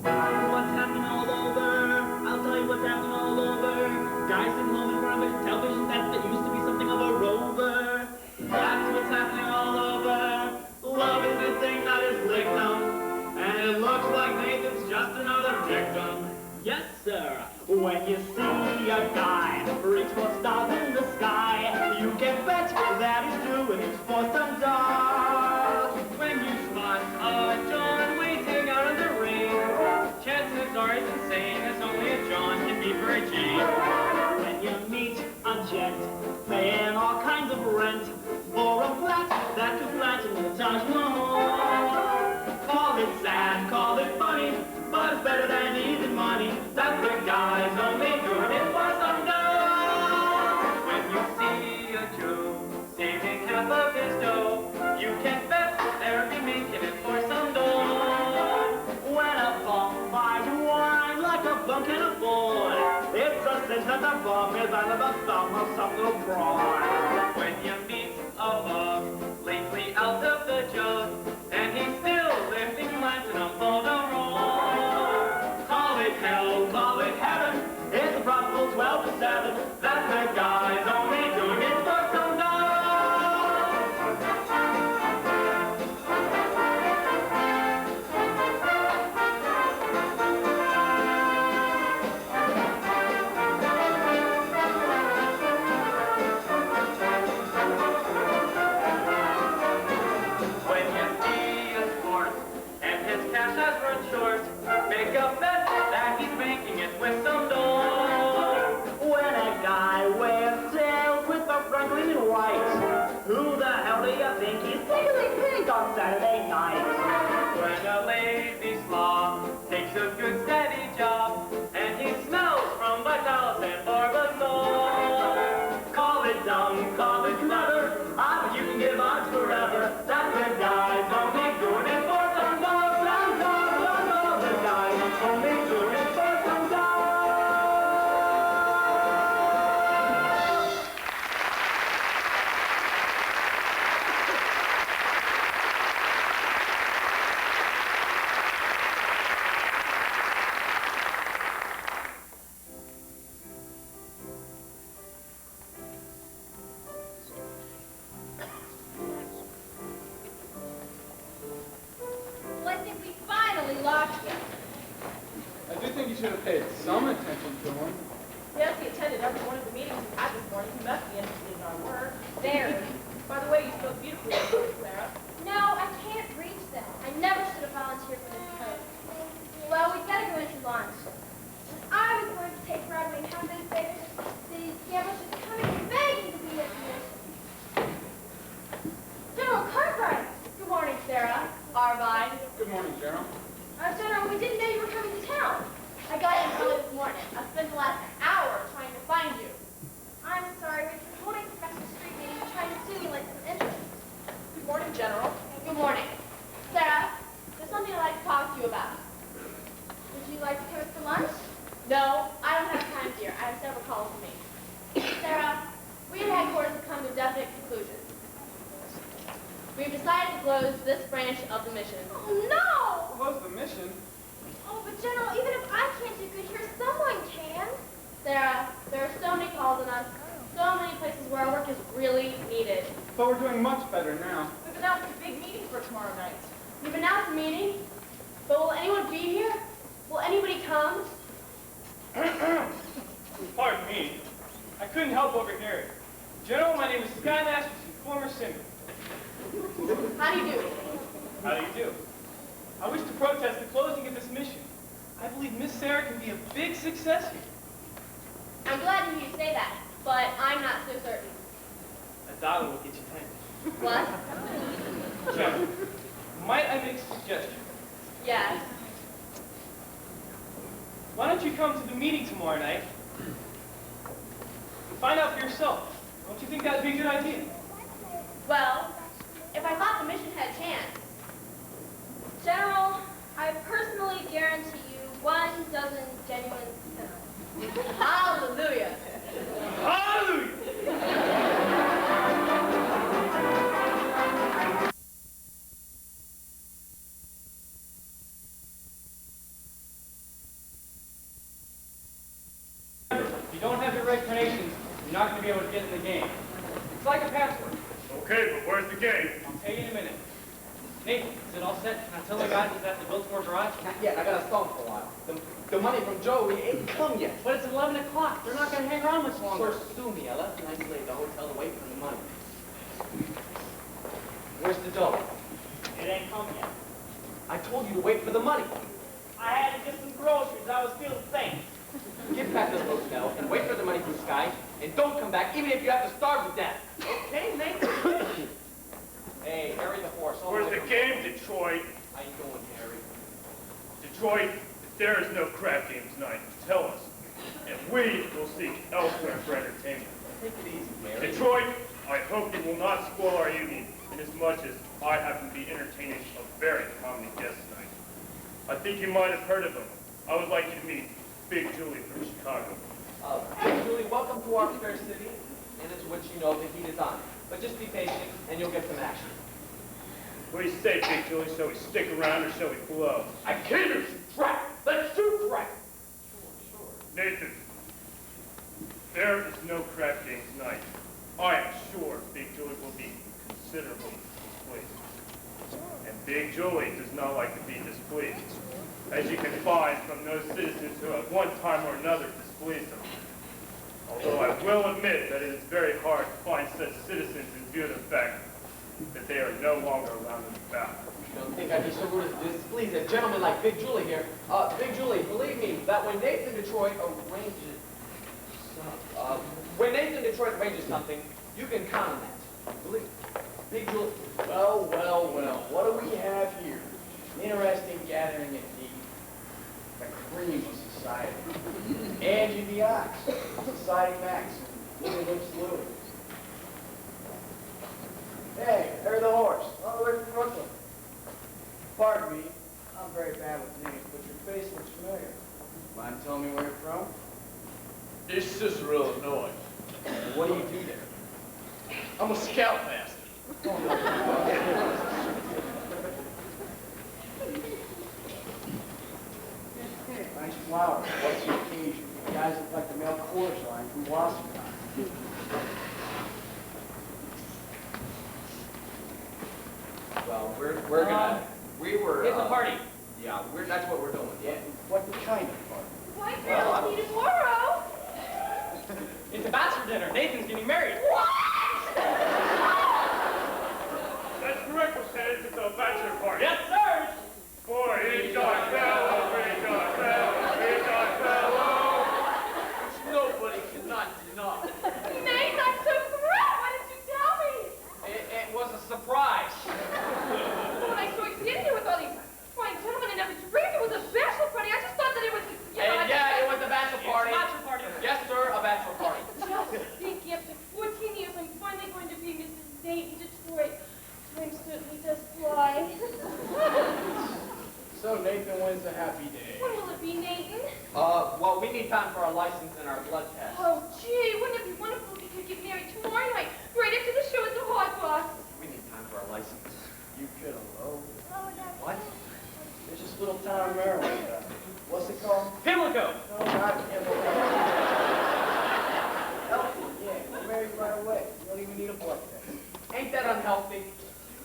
What's happening all over? I'll tell you what's happening all over. Guys sitting home in front of a television that used to be something of a rover. That's what's happening all over. Love is the thing that is victim, and it looks like Nathan's just another victim. Yes, sir. When you see a guy reach for stars in the sky, you can bet that he's doing it for some dollars. When you spot a John waiting out in the rain, chances are he's insane, as only a John can be for a G. When you meet a gent paying all kinds of rent for a flat that could flash in the Taj Mahal, call it sad, call it funny, but it's better than needing money. That the guy's only doing it for some dough. When you see a Joe saving half of his dough, you can bet they'll be making it for some dough. When a bum buys wine like a bum can afford, it's a cinch that the bum is under the thumb of some little broad. When you meet a mug lately out of the jug, and he's still lifting platinum for the road, Call it hell, call it heaven, it's a probable 12 to 7. that the guy's only doing it for some dough. When you see a sport and his cash has run short, make a bet that he's making it with some dough. When a guy wears tails with the front gleaming white, who the hell do you think he's tickling pink on Saturday night? When a lazy slob takes a good steady job and he smells from Vitalis and Barbasol, Call it dumb, call it clever, I think you can give odds forever. That the guy's only doing it for some dough, some dough, some dough. The guy's only doing it for some dough. Well, I think we finally lost him. I do think you should have paid some attention to him. Yes, he attended every one of the meetings we had this morning. He must be interested in our work. Very. By the way, you spoke beautifully of them, Sarah. No, I can't reach them. I never should have volunteered for this post. Well, we'd better go into lunch. I was going to take Broadway and have them say the gamblers just coming and begging to be at the mission. General Cartwright! Good morning, Sarah. Arvine. Good morning, General. General, we didn't know you were coming to town. I got in early this morning. I spent the last hour trying to find you. I'm sorry, we've been holding Professor Street meetings trying to stimulate some interest. Good morning, General. Good morning. Sarah, there's something I'd like to talk to you about. Would you like to come for lunch? No, I don't have time, dear. I have several calls to make. Sarah, we at headquarters have come to a definite conclusion. We've decided to close this branch of the mission. Oh, no! Close the mission? Oh, but General, even if I can't do good here, someone can. Sarah, there are so many calls on us, so many places where our work is really needed. But we're doing much better now. We've announced a big meeting for tomorrow night. You've announced a meeting? But will anyone be here? Will anybody come? Pardon me. I couldn't help overhearing. General, my name is Sky Masterson, former singer. How do you do? How do you do? I wish to protest the closing of this mission. I believe Miss Sarah can be a big success here. I'm glad to hear you say that, but I'm not so certain. A dollar will get you 10. What? General, might I make a suggestion? Yes. Why don't you come to the meeting tomorrow night and find out for yourself? Don't you think that would be a good idea? Well, if I thought the mission had a chance. General, I personally guarantee you 1 dozen genuine sinners. Hallelujah. Hallelujah! If you don't have your right carnations, you're not going to be able to get in the game. It's like a password. Okay, but where's the game? I'll tell you in a minute. Nathan, is it all set? Can I tell the guys it's at the Biltmore Garage? Not yet. I got to stall for a while. The money from Joey ain't come yet. But it's 11 o'clock. They're not going to hang around much longer. So sue me. I left the night late at the hotel to wait for the money. Where's the dough? It ain't come yet. I told you to wait for the money. I had to get some groceries. I was feeling faint. Get back to the hotel and wait for the money from Sky, and don't come back, even if you have to starve to death. Okay, Nathan. Hey, Harry the horse. all Where's way the from- game, Detroit? How you doing, Harry? Detroit, if there is no crap game tonight, tell us. And we will seek elsewhere for entertainment. Take it easy, Harry. Detroit, I hope you will not spoil our evening inasmuch as I happen to be entertaining a very prominent guest tonight. I think you might have heard of him. I would like you to meet Big Julie from Chicago. Julie, welcome to our fair city, and as which you know the heat is on. But just be patient, and you'll get some action. What do you say, Big Julie? Shall we stick around or shall we blow? I can't shoot track. Let's shoot track. Nathan, there is no crap game tonight. I am sure Big Julie will be considerably displeased. And Big Julie does not like to be displeased, as you can find from those citizens who at one time or another displeased him. Although I will admit that it is very hard to find such citizens in view of the fact that they are no longer around in the battle. You don't think I'd be so rude as to displease a gentleman like Big Julie here? Big Julie, believe me that when Nathan Detroit arranges something, you can count on that. Believe me. Big Julie. Well, well, well, what do we have here? An interesting gathering indeed. The cream of society. Angie the Ox, Society Max, Little Lips Louie. Hey, Harry the Horse, all the way from Brooklyn. Pardon me, I'm very bad with names, but your face looks familiar. Mind telling me where you're from? East Cicero, Illinois. What do you do there? I'm a scoutmaster. Nice flower. What's the occasion? You guys look like the male chorus line from Washington. Well, we're gonna. We were. It's a party. Yeah, that's what we're doing. Yeah, what kind of party? Why girls need tomorrow? It's a bachelor dinner. Nathan's getting married. That's correct, Lieutenant. It's a bachelor party. Yes, sir. For each our fellow, each our fellow, each our fellow. Nobody cannot deny. Nate, I'm so thrilled. Why didn't you tell me? It was a surprise. When I saw you sitting here with all these fine gentlemen and every drink, it was a bachelor party. I just thought that it was, you know, Yeah, it was a bachelor party. It's a bachelor party. Yes, sir, a bachelor party. Just thinking, after 14 years, I'm finally going to be Mrs. Nate in Detroit. Time certainly does fly. So Nathan wins the happy day. When will it be, Nathan? Well, we need time for our license and our blood test. Oh, gee, wouldn't it be wonderful if we could get married tomorrow night, right after the show at the Hot Box? We need time for our license. You could have, oh. What? There's this little town in Maryland. What's it called? Pimlico. No, not Pimlico. Healthy, yeah. We're married right away. You don't even need a blood test. Ain't that unhealthy?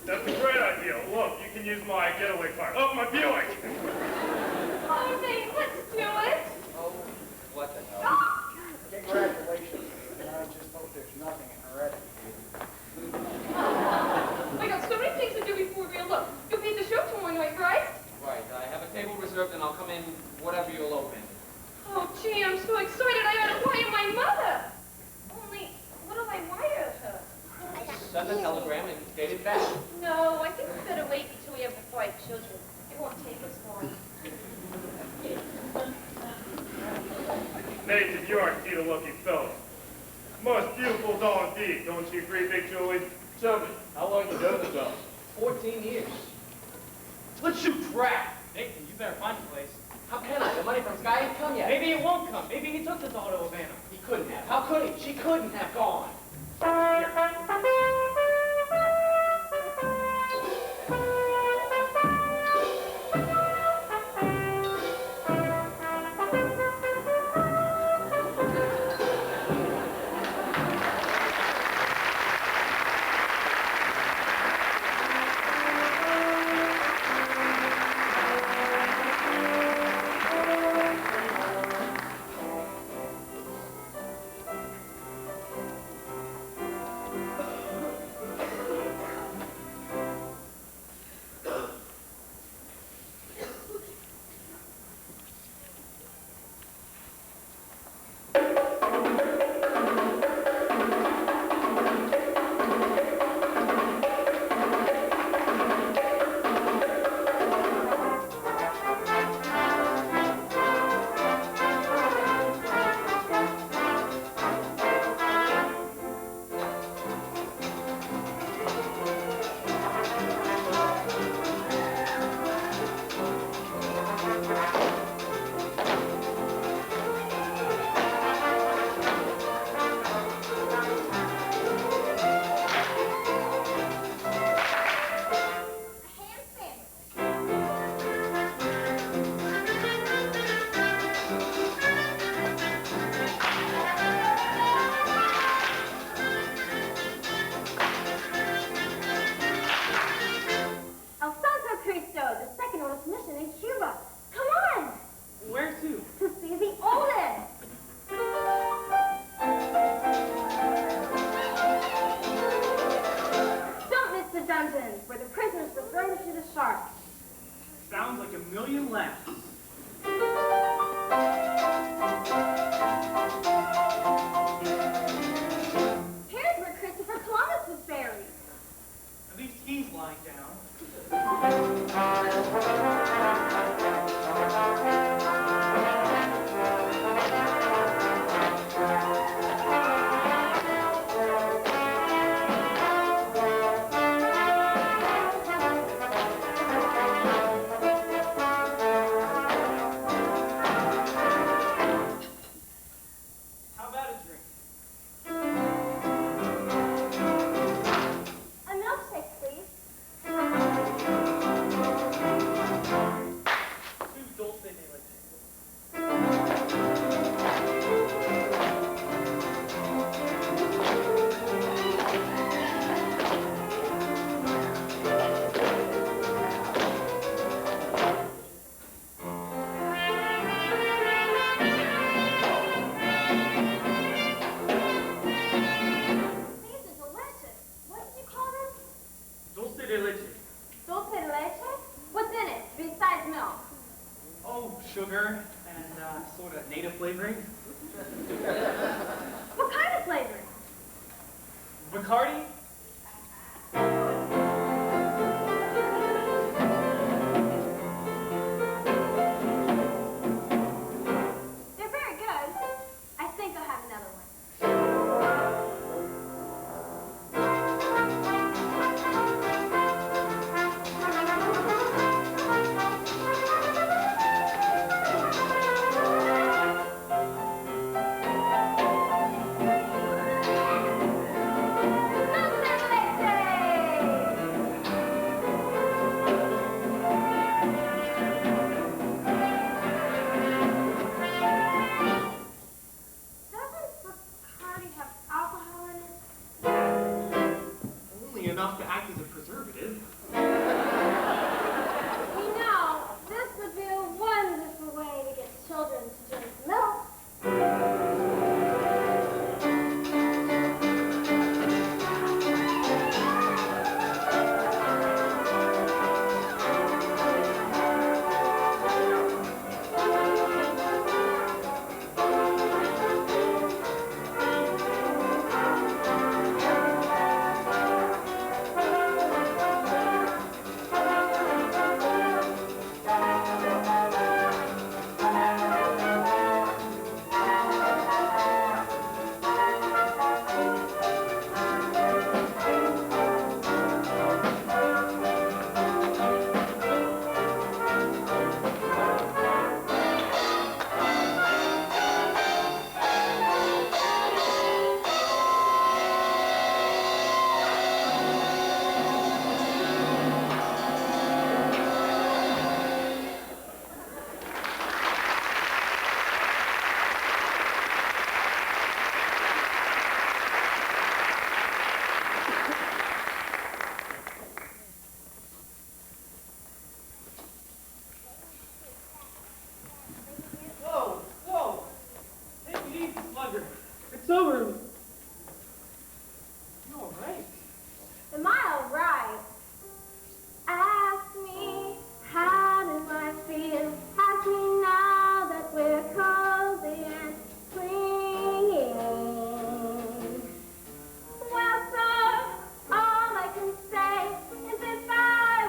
That's a great idea. Look, you can use my getaway car. Oh, my Buick. send a telegram and get it back. No, I think we better wait until we have 5 children. It won't take us long. Nathan, you are indeed a lucky fellow. Most beautiful doll indeed, don't you agree, Big Julie? Tell me, how long you known the dog? 14 years. Let's shoot crap. Nathan, you better find a place. How can I? The money from Sky ain't come yet. Maybe it won't come. Maybe he took the doll to Havana. He couldn't have. How could he? She couldn't have gone. Sounds like a million laughs. Here's where Christopher Columbus was buried. At least he's lying down. How about a drink? A milkshake, please. Two dulce de leche. These are delicious. What did you call them? Dulce de leche. Dulce de leche? What's in it besides milk? Oh, sugar and sort of native flavoring. What kind of flavoring? Bacardi? They're very good. I think I'll have another one. Dulce de leche! Doesn't Bacardi have alcohol in it? Only enough to act as a preservative. You know, this would be a wonderful way to get children to drink milk. so early. You all right? Am I all right? Ask me, how do I feel? Ask me now that we're cozy and clinging. Well, sir, all I can say is if I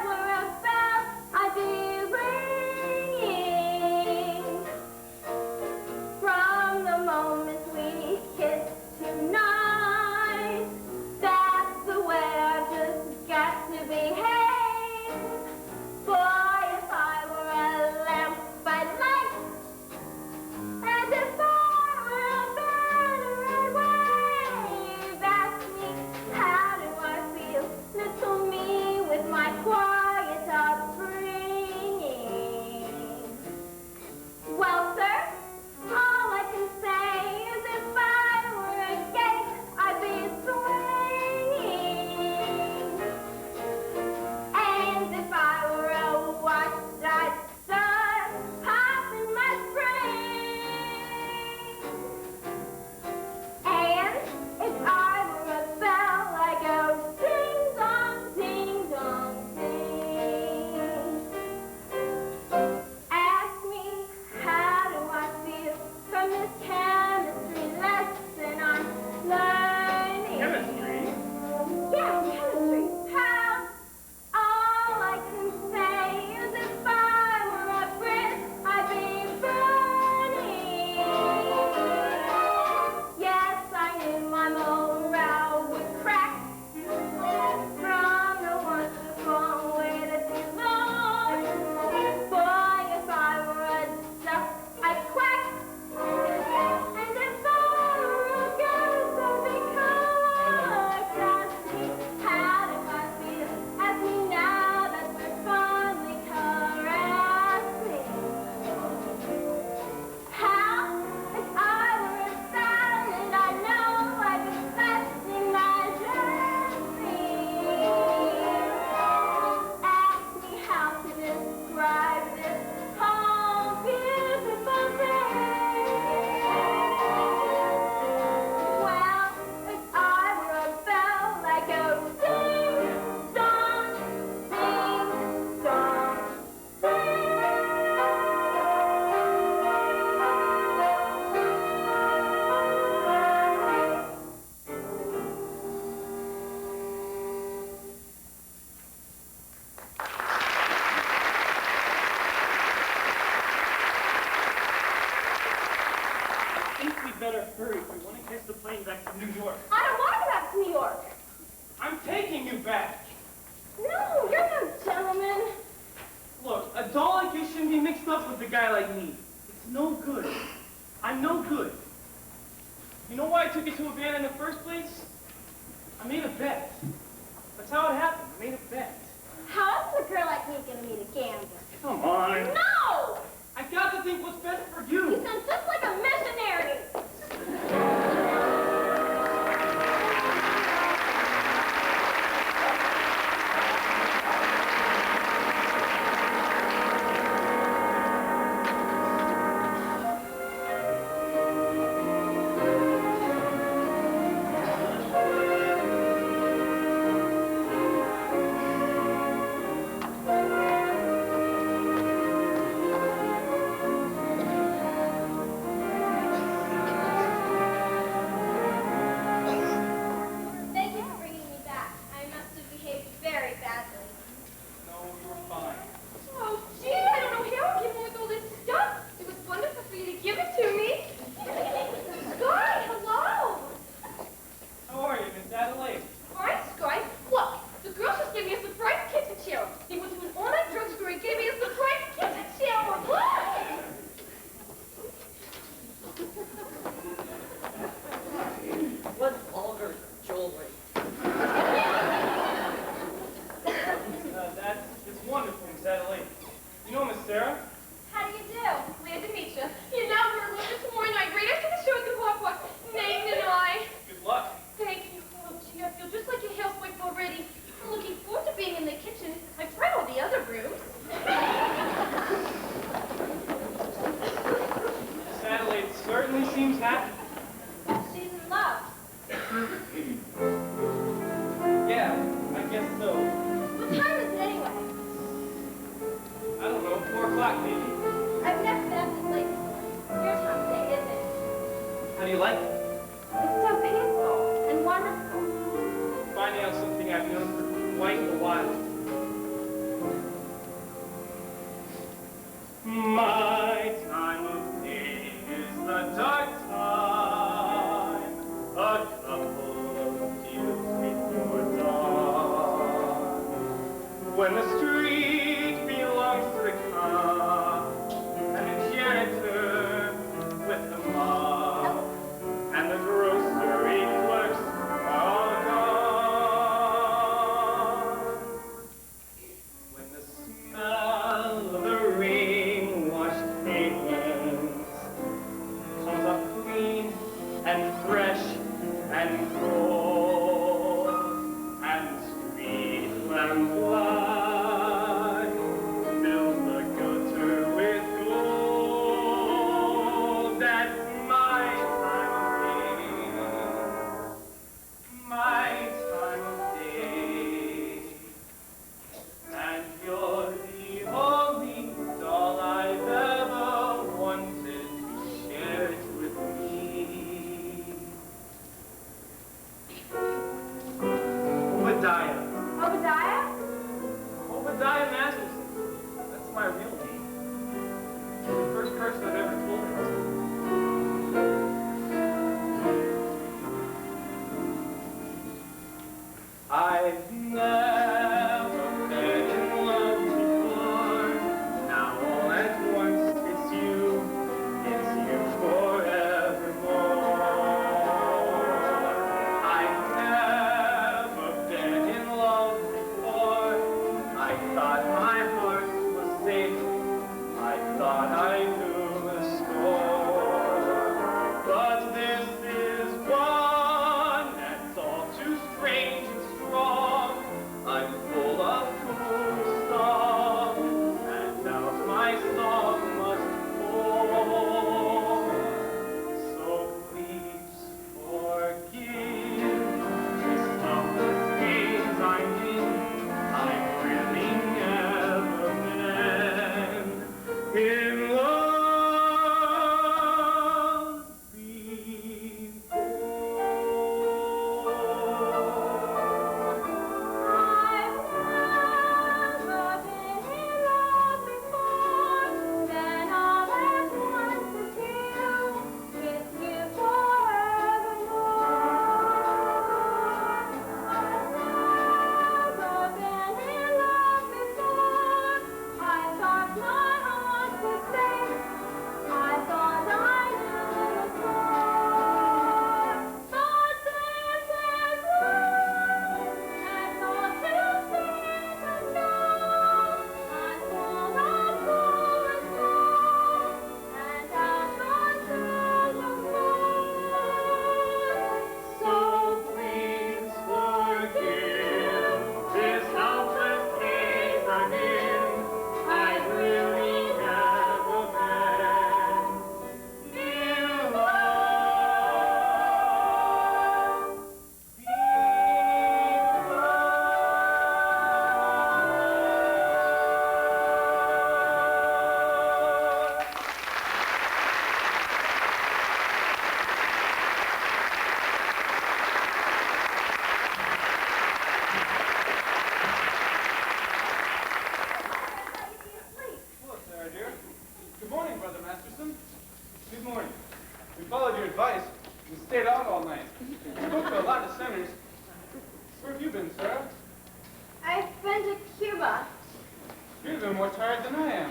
were a bell, I'd be ringing. From the moment we kissed tonight, that's the way I just got to behave. Boy, if I were a lamp, I'd light, and if I were a banner, I'd wave. Ask me, how do I feel? Little me with my quiet upbringing. Well, sir, all I can say is if I were a gate, I'd be swinging. And if I were a watch, I'd start passing my spring. And if I were a bell, I'd go ding dong, ding dong, ding. Ask me, how do I feel from this chemistry lesson I'm learning? Chemistry? Yeah, chemistry. How? All I can say is if I were a Brit, I'd be burning. Yes, I knew my morale would crack from the wonderful way that you look. Boy, if I were a duck, I'd quack. And if I were a goose, I'd be cooked. Ask me, how do I feel? Ask me now that we're fondly caressing. How? If I were a salad, I know I'd be fasting my dressing. Ask me how to describe this whole beautiful thing. Well, if I were a bell, I'd go ding dong, ding dong, ding. I think we better hurry if we want to catch the plane back to New York. I don't want to go back to New York. I'm taking you back. No, you're no gentleman. Look, a doll like you shouldn't be mixed up with a guy like me. It's no good. I'm no good. You know why I took you to Havana in the first place? I made a bet. That's how it happened. I made a bet. How is a girl like me gonna meet a gambler? Come on. No! I got to think what's best for You you. sound just like a missionary. Thank you for bringing me back. I must have behaved very badly. No, you're fine. Oh, gee, I don't know how I'm getting with all this stuff. It was wonderful for you to give it to me. Sky, hello. How are you, Miss Adelaide? Hi, Sky. Look, the girls just gave me a surprise kitchen shower. They went to an all-night drugstore and gave me a surprise kitchen shower. Look! What vulgar jewelry. It's wonderful, Miss Adelaide. You know Miss Sarah? How do you do? Glad to meet you. You know, we're going to tomorrow night right after the show at the Hawk Walk. Nathan and I. Good luck. Thank you. Oh, gee, I feel just like a housewife already. I'm looking forward to being in the kitchen. I've tried all the other rooms. Miss Adelaide certainly seems happy. She's in love. Yeah, I guess so. What time is it anyway? I don't know, 4 o'clock maybe. I've never been up this late before. Your time of day, isn't it? How do you like it? It's so peaceful and wonderful. Finding out something I've known for quite a while. My time of day is the dark time, a couple of years before dawn, when the street belongs to the cop and the janitor with the mob, and the grocery clerks are all gone. When the smell of the rain-washed pavements comes up clean and fresh and cold, and street lamplight fills the gutter with gold, that's my time of day. My time of day. And you're the only doll I've ever wanted to share it with me. Obadiah. Obadiah? Obadiah Masterson. That's my real name. You're the first person I've ever told it to. I've never been in love before. Now all at once it's you forevermore. I've never been in love before. I thought my heart was safe. I thought I knew the score. But this is one that's all too strange and strong. I'm full of cool song, and out my song must pour. So please forgive this helpless gaze I'm in. I've really never been in love before. I've never been in love before. Then all at once it's with you forevermore. I've never been in love before. I thought my heart was safe. I thought I knew the score. But this is love, that's all too strange and strong. I'm full of cool and song, and out my soul of So please forgive this helpless case I'm in. I've really never been in love Hello, Sarah, dear. Good morning, Brother Masterson. Good morning. We followed your advice and stayed out all night. We spoke to a lot of sinners. Where have you been, Sarah? I've been to Cuba. You've been more tired than I am.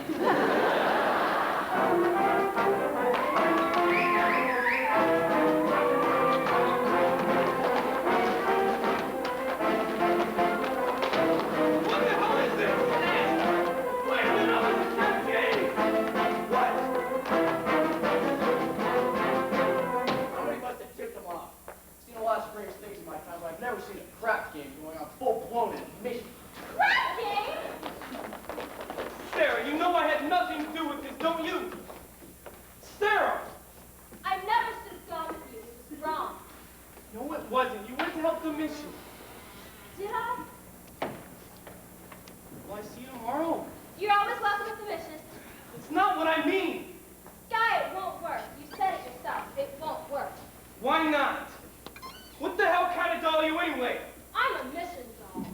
What the hell is this? Wait a minute, What? Somebody must have tipped them off. Seen a lot of strange things in my time, but I've never seen a crap game going on full-blown in Michigan. Crap game? Sarah, you know I had nothing to do with this, don't you? Sarah! it wasn't. You went to help the mission. Did I? Will I see you tomorrow? You're always welcome at the mission. It's not what I mean. Guy, it won't work. You said it yourself. It won't work. Why not? What the hell kind of doll are you anyway? I'm a mission doll.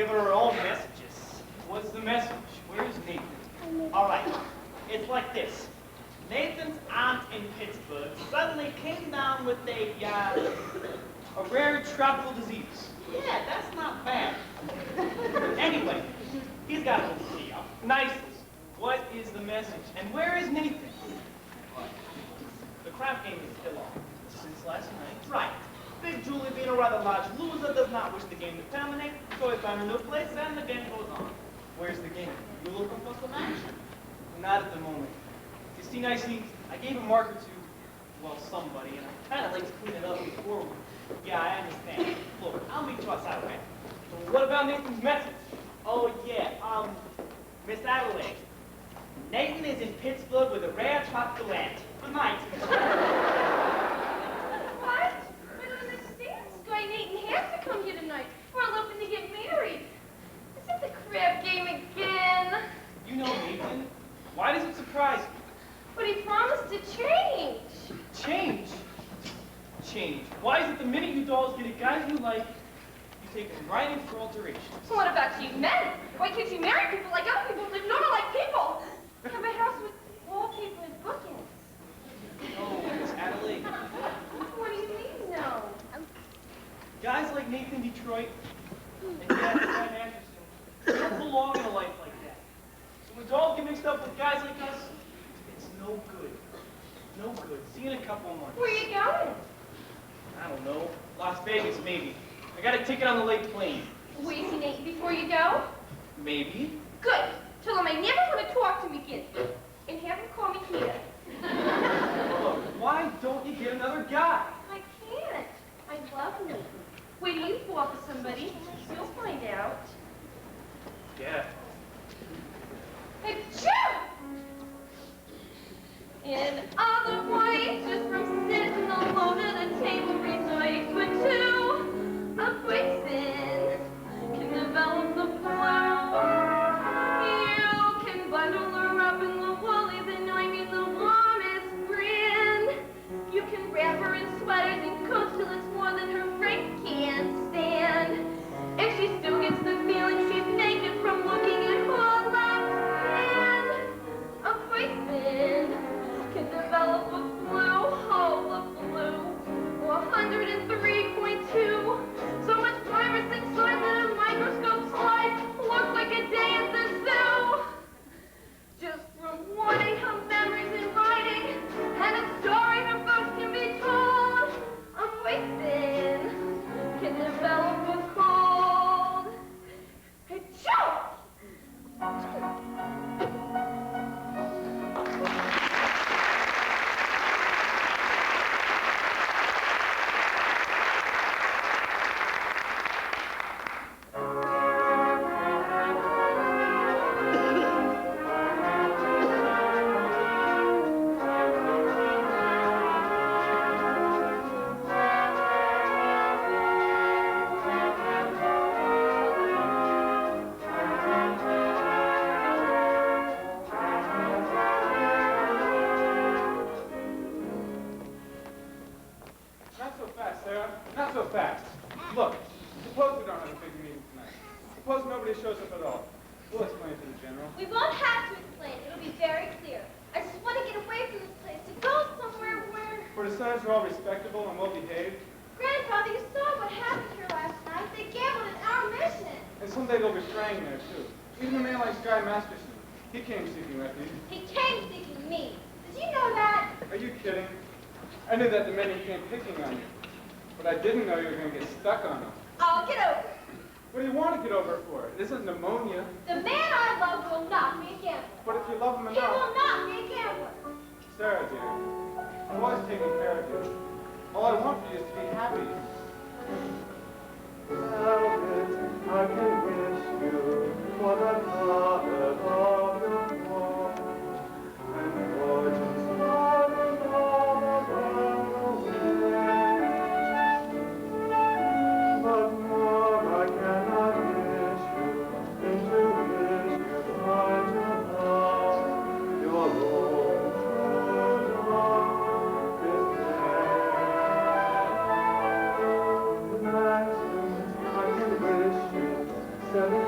give her her own messages. What's the message? Where's Nathan? All right, it's like this. Nathan's aunt in Pittsburgh suddenly came down with A rare tropical disease. yeah, that's not bad. Anyway, he's got to go see you. Nice. What is the message? And where is Nathan? The crap game is still on. Since last night. Right. Big Julie, being a rather large loser, does not wish the game to terminate, so he found a new place and the game goes on. Where's the game? You looking for some action? Not at the moment. You see, Nicey, I gave a marker to, well, somebody, and I kind of like to clean it up before we... Yeah, I understand. Look, I'll meet you outside, okay? So what about Nathan's message? Oh, yeah, Miss Adelaide. Nathan is in Pittsburgh with a rare tropical ant. Good night. What? I don't understand. Sky Nathan has to come here tonight. We're all hoping to get married. Is it the crab game again? You know Nathan. Why does it surprise you? But he promised to change. Change? Change. Why is it the minute you dolls get a guy you like, you take him right in for alterations? What about you men? Why can't you marry people like other people, live normal like people? Have a house with wallpaper and bookends. No, Miss Adelaide. What do you mean, no? Guys like Nathan Detroit and Dad Brian Anderson, they don't belong in a life like that. So when dolls get mixed up with guys like us, it's no good. No good. See you in a couple months. Where you going? I don't know. Las Vegas, maybe. I got a ticket on the late plane. Will you see Nathan before you go? Maybe. Good. Tell him I never want to talk to him again. And have him call me here. Look, why don't you get another guy? I can't. I love Nathan. Wait till you fall for somebody. You'll find out. Yeah. Hey, Jim! In other words, just from sitting alone at a table rejoiced with two, a person can develop the flower. You can bundle her up in the woolies and I mean the warmest grin. You can wrap her in sweaters and coats till it's more than her rank can stand. And she still gets the feeling she's naked from looking at her left hand. A person can develop a blue hole of blue, 103.2. So much virus inside that a microscope slide looks like a day at the zoo. Just from wanting her memories in writing, and a story her books can be told. A person can develop a cold. Hey, Joe! Not so fast, Sarah. Not so fast. Look, suppose we don't have a big meeting tonight. Suppose nobody shows up at all. We'll explain to the general. We won't have to explain. It'll be very clear. I just want to get away from this place, to go somewhere where... For the Senators are all respectable and well behaved, Grandfather, you saw what happened here last night. They gambled in our mission. and someday they'll be praying there too. Even a man like Sky Masterson, he came seeking refuge. He came seeking me. Did you know that? Are you kidding? I knew that the minute he came picking on you, but I didn't know you were going to get stuck on him. I'll get over it. What do you want to get over it for? It isn't pneumonia. The man I love will not be a gambler. But if you love him He enough, will not be a gambler. Sarah, dear, I've always taken care of you. All I want for you is to be happy. I can wish you for the comfort of your home, and fortune smiling all around the way. But more I cannot wish you than to wish you find your love, your own true love is there. I can wish you 7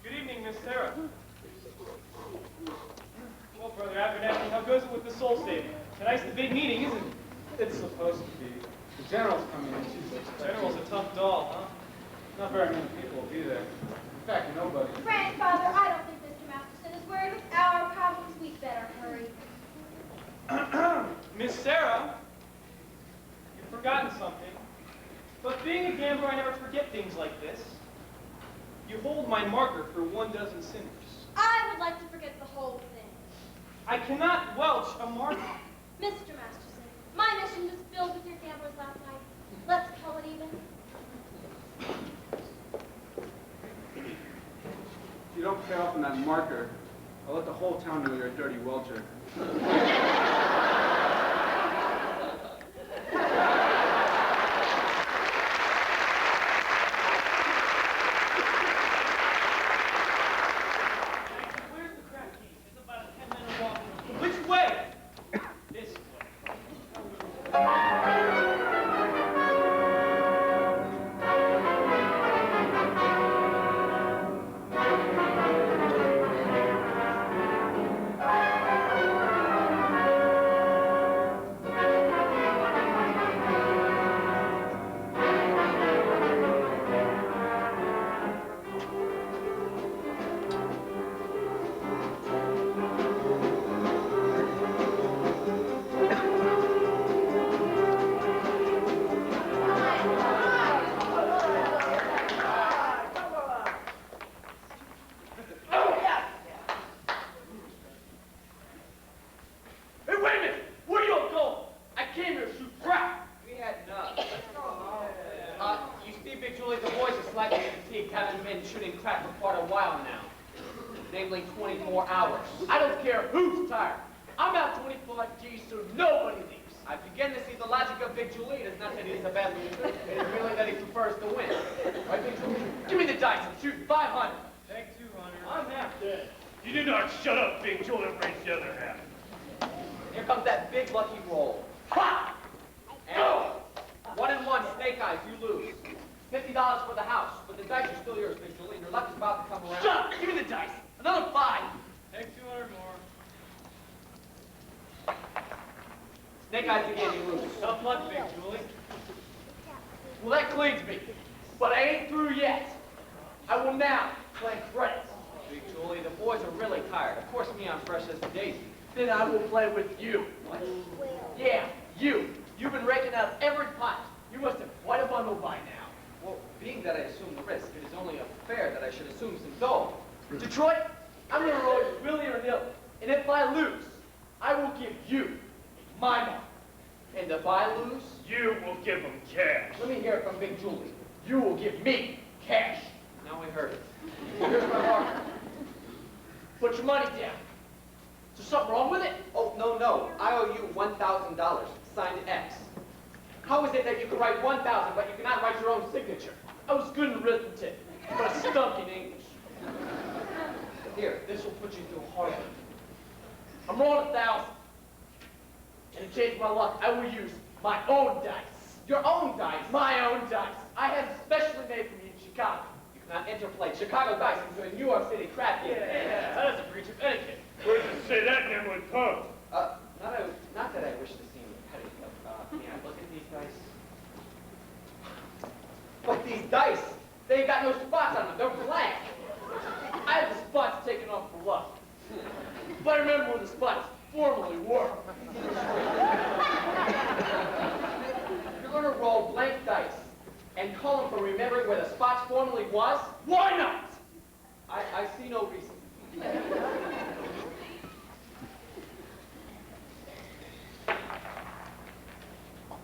Good evening, Miss Sarah. Well, Brother Abernathy, how goes it with the soul saving? Tonight's the big meeting, isn't it? It's supposed to be. The general's coming in. General's a tough doll, huh? Not very many people will be there. In fact, nobody. Grandfather, I don't think Mr. Masterson is worried with our problems. We'd better hurry. Miss Sarah, you've forgotten something. But being a gambler, I never forget things like this. You hold my marker for 12 sinners. I would like to forget the whole thing. I cannot welch a marker. Mr. Masterson, my mission was filled with your gamblers last night. Let's call it even. If you don't pay off on that marker, I'll let the whole town know you're a dirty welcher. Where's the crack key? It's about a 10-minute walk. Which way? This way. shooting crack for quite a while now. Namely 24 hours. I don't care who's tired. I'm out 25 G's so nobody leaves. I begin to see the logic of Big Julian. It's not that he's a bad loser. It is merely that he prefers to win. Right, Big Julian? Give me the dice. I'm shooting 500. Take 200. I'm half dead. You do not shut up, Big Julian, raise the other half. Here comes that big lucky roll. Ha! And 1 and 1, snake eyes, you lose. $50 for the house, but the dice are still yours, Big Julian. Your luck is about to come around. Shut up! Give me the dice. Another 5. Take 200 more. Snake eyes again, you lose. Tough luck, Big Julie. Well, that cleans me. But I ain't through yet. I will now play credits. Big Julie, the boys are really tired. Of course, me, I'm fresh as a daisy. Then I will play with you. What? Yeah, you. You've been raking out every pot. You must have quite a bundle by now. Well, being that I assume the risk, it is only fair that I should assume some dough. Detroit, I'm going to roll you really or nil. And if I lose, I will give you my mark. And if I lose, You will give him cash. let me hear it from Big Julie. You will give me cash. Now we heard it. Here's my marker. Put your money down. Is there something wrong with it? Oh, no. I owe you $1,000. Signed X. How is it that you can write 1,000, but you cannot write your own signature? I was good in arithmetic, but I stunk in English. Here, this will put you through Harvard. I'm rolling 1,000. And to change my luck, I will use my own dice. Your own dice? My own dice. I had it specially made for me in Chicago. You cannot interplay Chicago dice into a New York City crap game. Yeah, that is a breach of etiquette. Where does it say that in Emily Poe? Not that I wish to seem repetitive. May I look at these dice? But these dice They ain't got no spots on them. They're blank. I had the spots taken off for luck. But I remember where the spots formerly were. You're going to roll blank dice and call them for remembering where the spots formerly was? Why not? I see no reason.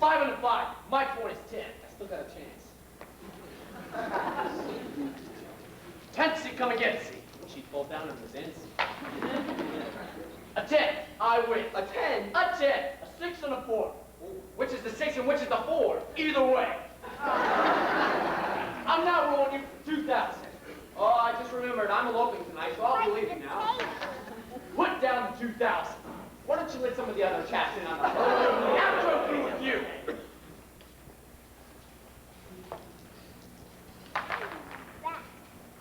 5 and a 5. My point is 10. I still got a chance. 10th seat come against me. She falls down and was in. A 10. I win. A 10? A 10. A 6 and a 4. Which is the 6 and which is the 4? Either way. I'm not rolling you for 2,000. Oh, I just remembered I'm eloping tonight, so I'll be leaving now. Put down the 2,000. Why don't you let some of the other chaps in on the after I'm through with you?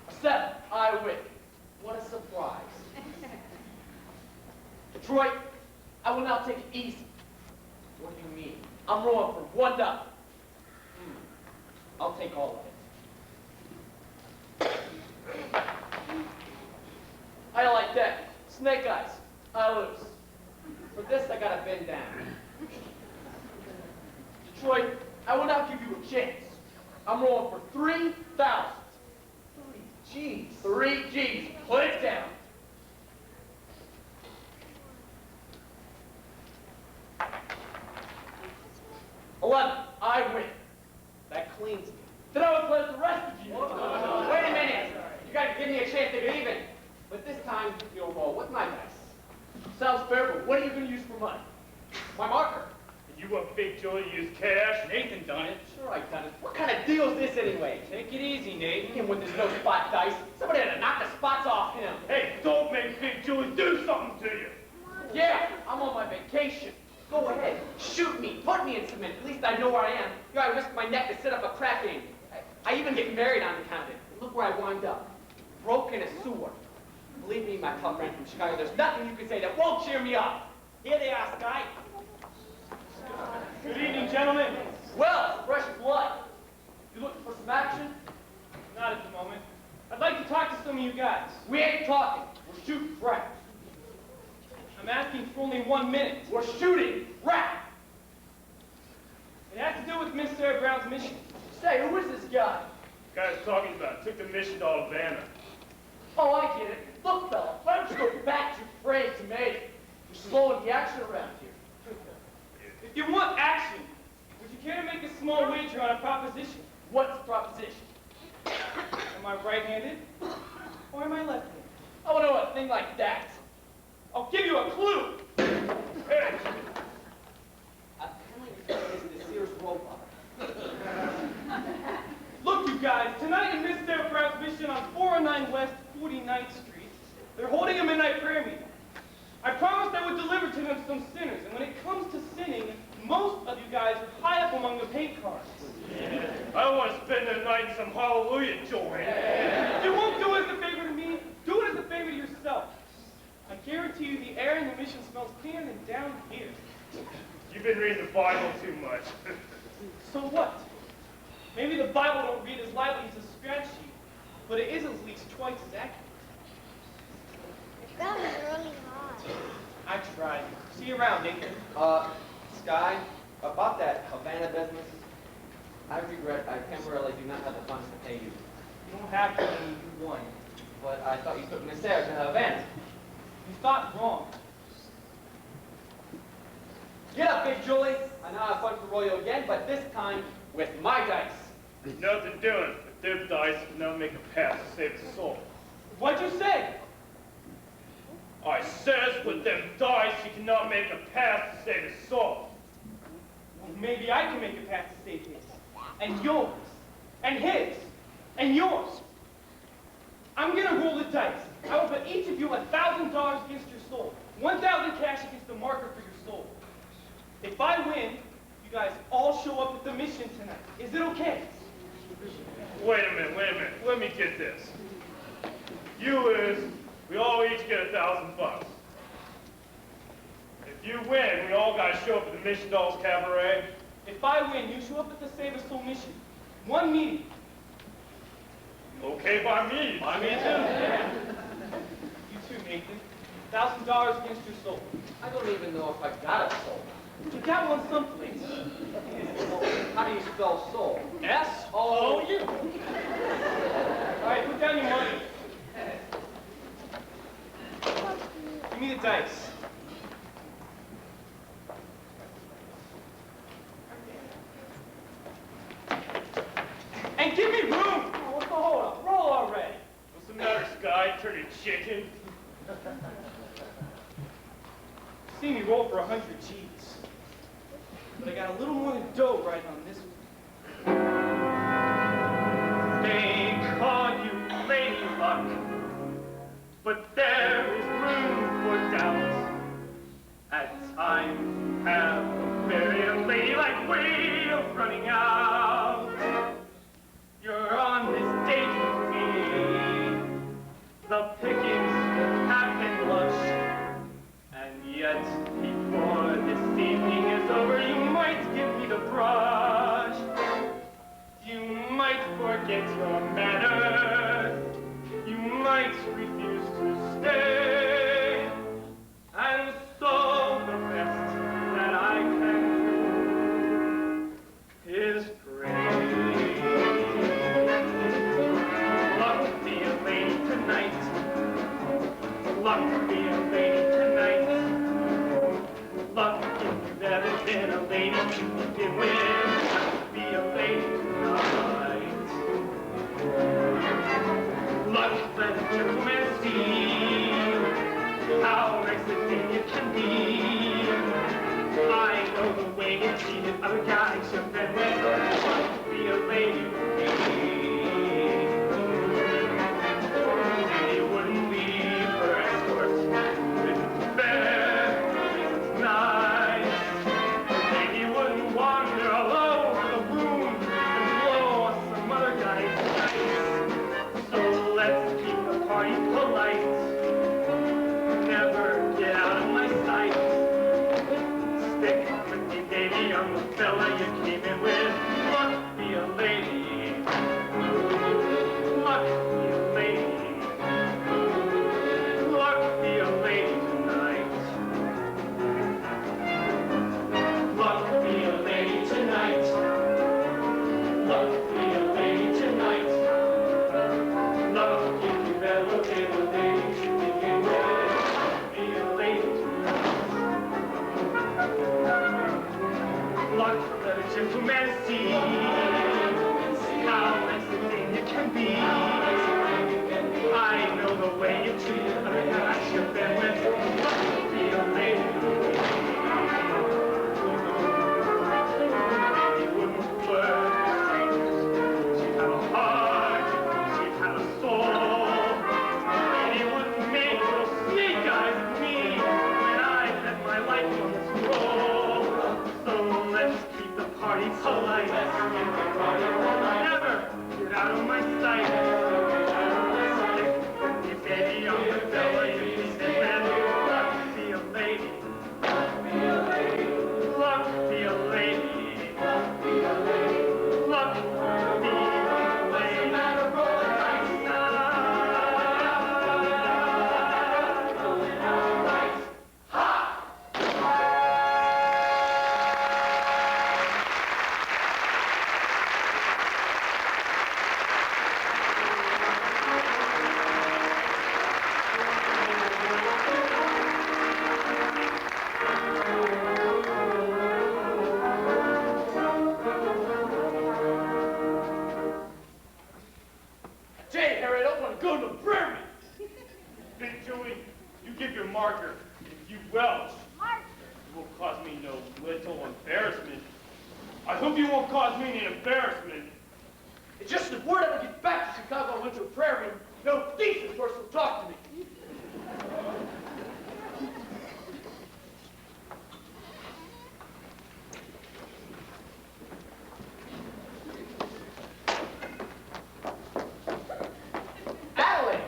A 7. I win. What a surprise. Detroit, I will now take it easy. What do you mean? I'm rolling for $1. I'll take all of it. I don't like that. Snake eyes. I lose. For this, I gotta bend down. Detroit, I will now give you a chance. I'm rolling for 3,000. 3 G's. 3 G's. Put it down. I win. That cleans me. Then I will play with the rest of you. Wait a minute. You gotta give me a chance to get even. But this time, you'll roll with my dice. Sounds fair, but what are you gonna use for money? My marker. You want Big Joey to use cash? Nathan done it. Sure I done it. What kind of deal is this anyway? Take it easy, Nathan. Him with his no spot dice. Somebody had to knock the spots off him. Hey, don't make Big Joey do something to you. Yeah, I'm on my vacation. Go ahead, shoot me, put me in cement. At least I know where I am. You know, I risk my neck to set up a crap game. I even get married on account of it. And look where I wind up. Broke in a sewer. Believe me, my tough friend from Chicago, there's nothing you can say that won't cheer me up. Here they are, Sky. Good evening, gentlemen. Well, fresh blood. You looking for some action? Not at the moment. I'd like to talk to some of you guys. We ain't talking. We're shooting crap. I'm asking for only 1 minute. We're shooting rap. It has to do with Miss Sarah Brown's mission. Say, who is this guy? The guy's talking about took the mission to Alabama. Oh, I get it. Look, fella, why don't you go back to your friends who made it? You're slowing the action around here. If you want action, would you care to make a small wager on a proposition? What's the proposition? Am I right-handed or am I left-handed? I want to know a thing like that. I'll give you a clue. Hey! It's the Sears robot. Look, you guys, tonight in Miss Sarah Brown's mission on 409 West 49th Street, they're holding a midnight prayer meeting. I promised I would deliver to them some sinners, and when it comes to sinning, most of you guys are high up among the paint cards. Yeah. I don't want to spend the night in some hallelujah joint. If you won't do it as a favor to me, do it as a favor to yourself. I guarantee you the air in the mission smells cleaner than down here. You've been reading the Bible too much. So what? Maybe the Bible don't read as lively as a scratch sheet, but it is at least twice as accurate. That was really hot. I tried. See you around, Nathan. Sky, about that Havana business, I regret I temporarily do not have the funds to pay you. You don't have to when you won. But I thought you took Miss Sarah to Havana. You thought wrong. Get up, Big Julie. I know I have fun to roll you again, but this time with my dice. Nothing doing. With them dice, you cannot make a pass to save his soul. What'd you say? I says with them dice, you cannot make a pass to save his soul. Well, maybe I can make a pass to save his. And yours. And his. And yours. I'm gonna roll the dice. I will bet each of you $1,000 against your soul. 1,000 cash against the marker for your soul. If I win, you guys all show up at the mission tonight. Is it okay? Wait a minute. Let me get this. You lose, we all each get $1,000. If you win, we all gotta show up at the Mission Dolls Cabaret. If I win, you show up at the Save a Soul mission. One meeting. Okay by me. By me too. You too, Nathan. $1,000 against your soul. I don't even know if I got a soul. You got one someplace. How do you spell soul? S-O-U. All right, put down your money. Give me the dice. And give me room! Oh, what's the hold up? Roll already. What's the matter, Sky? Turning chicken? See me roll for 100 G's. But I got a little more than dough riding on this one. They call you Lady Luck, but there is room for doubt. At times have a very unladylike way of running out. You're on this date with me. The pickings have been lush, and yet before this evening is over, you might give me the brush. You might forget your manners. You might refuse to stay. And so the best that I can do is pray. Luck be a lady tonight. Luck be a lady tonight. Luck if you've never been a lady to begin with. Be a lady tonight. Luck let a gentleman see how nice a thing it can be. I know the way you treated other guys you've been with. Luck be a lady with me. And you wouldn't leave her escort with fair reasons nice. And you wouldn't wander all over the room and blow on some other guy's dice. So let's keep the party polite. Never get out of my sight. Stick with me, baby, I'm the fella you came in with. Luck be a lady. Luck be a lady. Luck be a lady tonight. Luck be a lady tonight. Luck be a lady tonight. Luck if you've ever been a lady to begin with. Be a lady tonight. Luck let a gentleman see how nice a thing it can be. I know the way you treat other guys you've been with. Luck be a lady. You wouldn't flirt with strangers. She'd have a heart. She'd have a soul. And you wouldn't make little snake eyes at me when I had my life on this roll. So let's keep the party polite. Never get out of my sight. Stick with me, baby, I'm the fella you need to win. Luck be a lady. Luck be a lady. Luck be a lady. Luck be a lady. Luck be a lady. What's the matter, rolling dice? Rolling out dice. Ha! Jay, Harry, I don't want to go to the prairie. Big Joey, you give your marker. If you welch, it will cause me no little embarrassment. I hope you won't cause me any embarrassment. It's just if word ever gets back to Chicago I went to a prairie, no decent person will talk to me. Adelaide!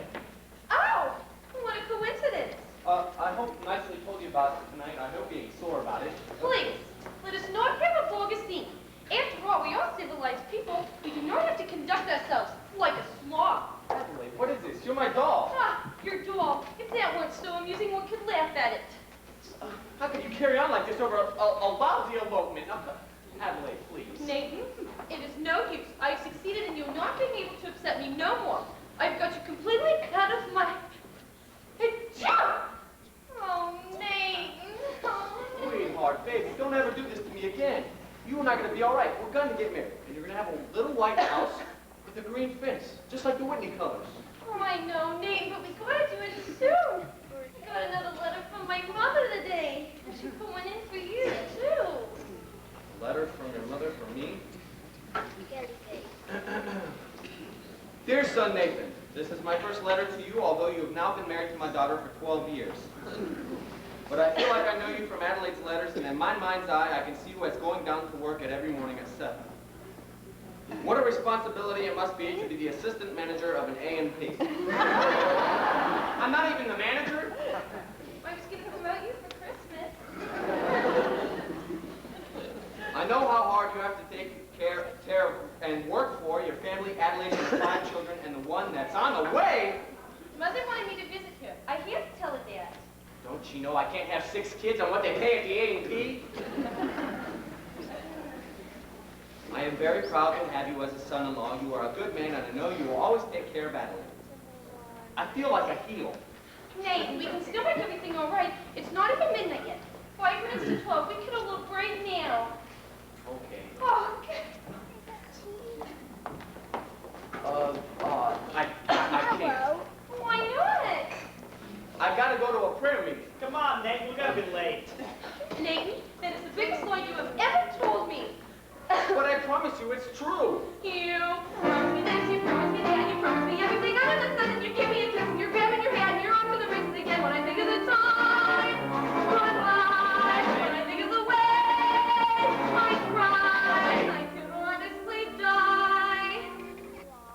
Oh, what a coincidence. I hope nicely told you about it tonight. I hope you ain't sore about it. Please, let us not have a vulgar scene. After all, we are civilized people. We do not have to conduct ourselves You're my doll. Ah, your doll. If that weren't so amusing, one could laugh at it. How could you carry on like this over a lousy elopement? Now, Adelaide, please. Nathan, it is no use. I've succeeded in you not being able to upset me no more. I've got you completely out of my... Oh, Nathan. Oh. Sweetheart, baby, don't ever do this to me again. You and I are going to be all right. We're going to get married, and you're going to have a little white house with a green fence, just like the Whitney colors. Oh, I know, Nathan, but we gotta do it soon. I got another letter from my mother today. I should put one in for you, too. A letter from your mother for me? Dear son Nathan, this is my first letter to you, although you have now been married to my daughter for 12 years. But I feel like I know you from Adelaide's letters, and in my mind's eye, I can see you as going down to work at every morning at 7. What a responsibility it must be to be the assistant manager of an A&P. I'm not even the manager. I was gonna promote you for Christmas. I know how hard you have to take care and work for your family. Adelaide has 5 children, and the one that's on the way. Mother wanted me to visit her. I have to tell her that. Don't you know I can't have 6 kids on what they pay at the A&P? I am very proud to have you as a son-in-law. You are a good man, and I know you will always take care of Adelaide. I feel like a heel. Nathan, we can still make everything all right. It's not even midnight yet. 5 minutes to 12. We could have looked right now. Okay. Oh, okay. I can't. Why not? I've got to go to a prayer meeting. Come on, Nate, we're gonna be late. Nathan, that is the biggest lie you have ever told me. But I promise you, it's true. You promised me this, you promised me that, you promised me everything under the sun, and you give me a kiss, and you're grabbing your hand, and you're off to the races again. When I think of the time gone by, when I think of the way I cried, I could honestly die.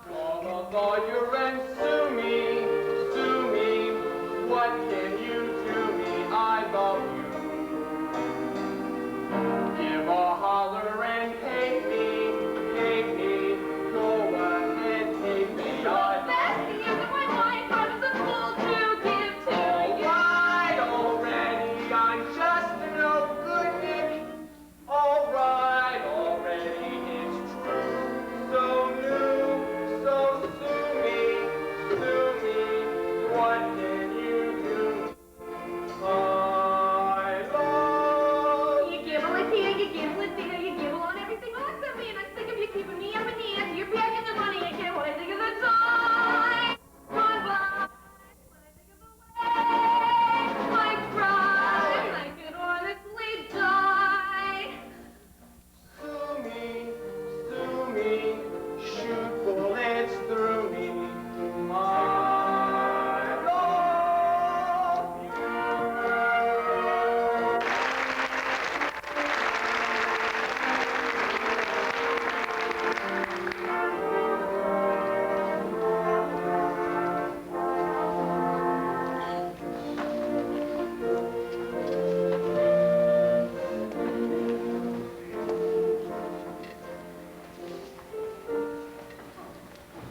Call a lawyer and sue me, what can you do me? I love you. Give a holler and hate me, go ahead, hate me. The best thing is that my mind I was a fool to give to you. Alright already, I'm just no good Nick. Alright already, it's true. So new, so sue me, what can you do? I love You gibble it here, you gibble it there, you gibble on everything else I mean. I think of you keeping me up in the air, you're paying the money again. When I think of the time gone by, when I think of the way I cried, I could honestly die. Sue me, shoot bullets through me. I love you.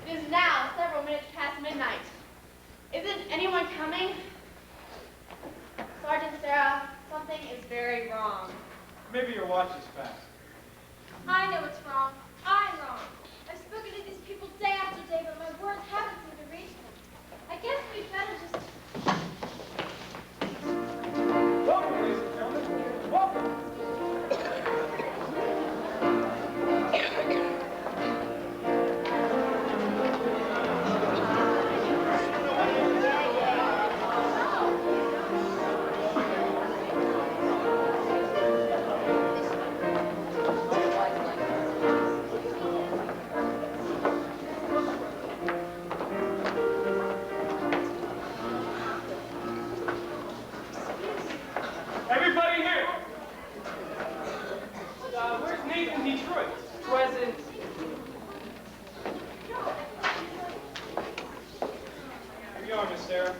It is now several minutes past midnight. Isn't anyone coming? Sergeant Sarah, something is very wrong. Maybe your watch is fast. I know what's wrong. I'm wrong. I've spoken to these people day after day, but my words haven't seemed to reach them. I guess we'd better just... Welcome, ladies and gentlemen. Welcome. Everybody here! Where's Nathan Detroit? Present. Here you are, Miss Sarah.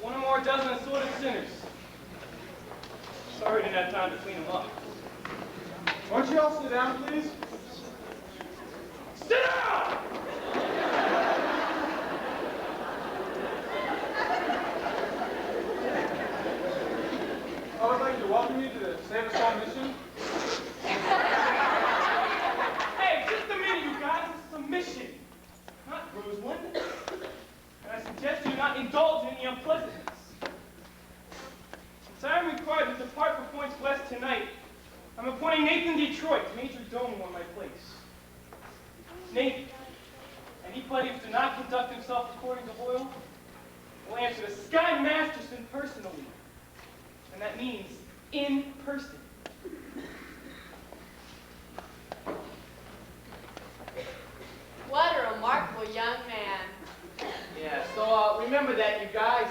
One more dozen assorted sinners. Sorry I didn't have time to clean them up. Won't you all sit down, please? Sit down! welcome you to the Save Us All mission. Hey, just a minute, you guys. This is a mission, not Roseland. And I suggest you not indulge in the unpleasantness. Since I am required to depart for Points West tonight, I'm appointing Nathan Detroit Major Domo on my place. Nathan, anybody who does not conduct himself according to oil will answer to Sky Masterson personally. And that means in person. What a remarkable young man. Yeah, so remember that, you guys.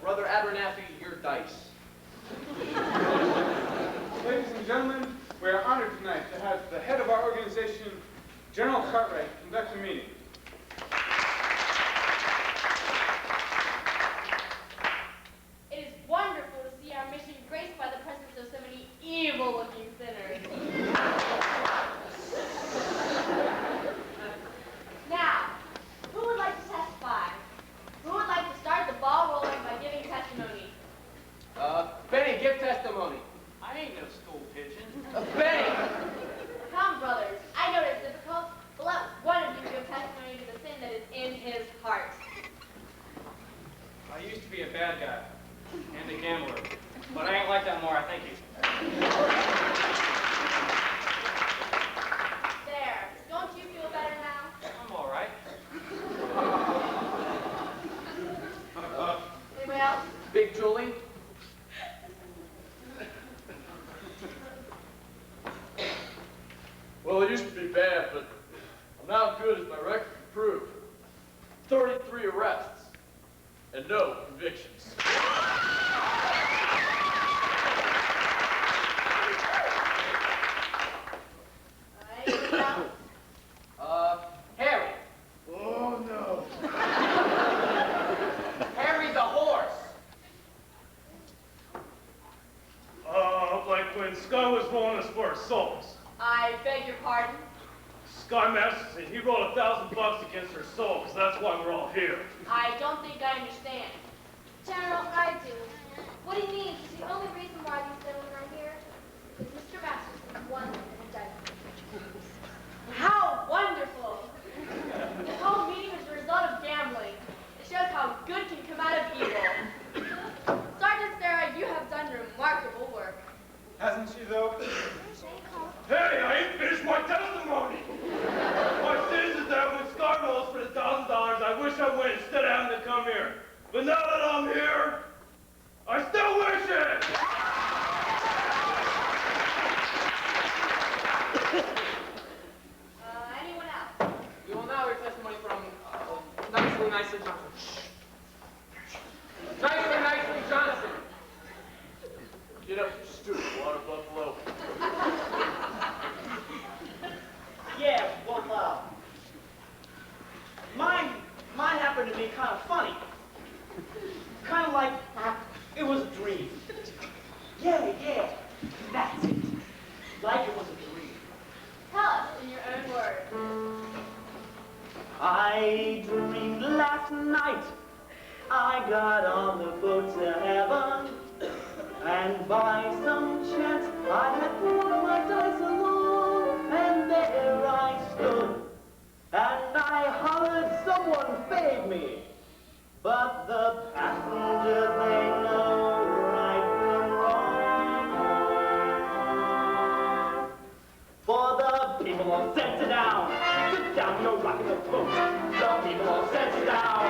Brother Abernathy, your dice. Ladies and gentlemen, we are honored tonight to have the head of our organization, General Cartwright, conduct a meeting. It is wonderful to see our mission graced by the presence of so many evil-looking sinners. Now, who would like to testify? Who would like to start the ball rolling by giving testimony? Benny, give testimony. I ain't no stool pigeon. Benny! Come, brothers. I know it's difficult, but let one of you give testimony to the sin that is in his heart. I used to be a bad guy and a gambler, but I ain't like that more, thank you. There. Don't you feel better now? I'm all right. Anybody else? Big Julie? Well, it used to be bad, but I'm now good as my record can prove. 33 arrests and no convictions. Anybody else? Harry. Oh, no. Harry the horse. Like when Sky was rolling us for our souls. I beg your pardon? Sky Masterson, he rolled $1,000 against her soul, because that's why we're all here. I don't think I understand. General, I do. What he means is the only reason why these gentlemen are here is Mr. Masterson won an indictment. How wonderful! This whole meeting is a result of gambling. It shows how good can come out of evil. Sergeant Sarah, you have done remarkable work. Hasn't she, though? Hey, I ain't finished my testimony! My sins is that when Sky rolls for the $1,000, I wish I went instead of having to come here. But now that I'm here, I still wish it! Anyone else? You will now hear testimony from Nicely Johnson. Nicely Johnson. Get up, you stupid water buffalo. Yeah, well, mine happened to be kind of funny. Kind of like it was a dream. Yeah, that's it. Like it was a dream. Tell us in your own words. I dreamed last night I got on the boat to heaven, and by some chance I had brought my dice along, and there I stood, and I hollered, someone fade me, but the passengers, they know right from wrong. For the people all said sit down, you're rocking the boat. The people all said sit down,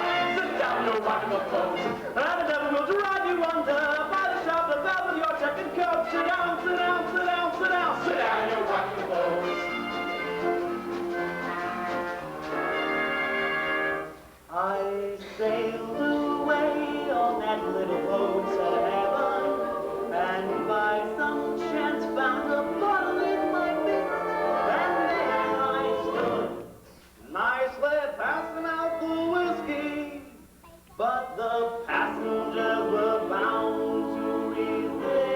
you're rocking the boat. And the devil will drive you under by the shop, the bell with your check and coat. Sit down, you're rocking the boat. I sailed away on that little boat to heaven, and by some chance found a bottle in my fist, and there I stood, nicely passing out the whiskey, but the passengers were bound to resist.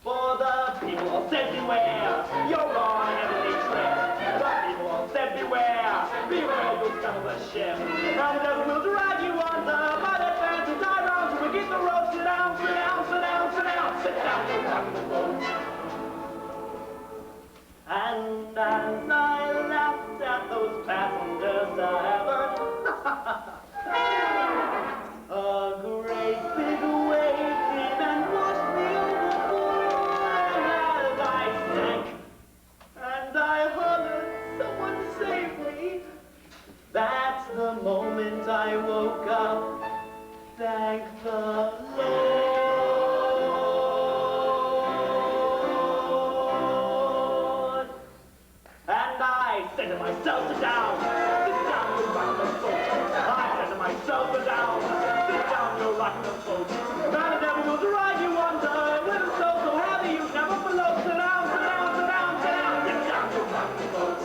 For the people all said beware, you're on heavenly trip. The people all said beware, beware you'll scuttle the ship. And the devil will drag you under by the fancy tie round to begin. rocking the boat. And as I laughed at those passengers a great big wave came and washed me overboard. And as I sank and I hollered, someone save me, that's the moment I woke up. Thank the Lord. And I said to myself, sit down, you're rocking the boat. I said to myself, sit down, you're rocking the boat. Now the devil will drive you under, with a soul so heavy you never float. Sit down, sit down, sit down, sit down, sit down, you're rocking the boat.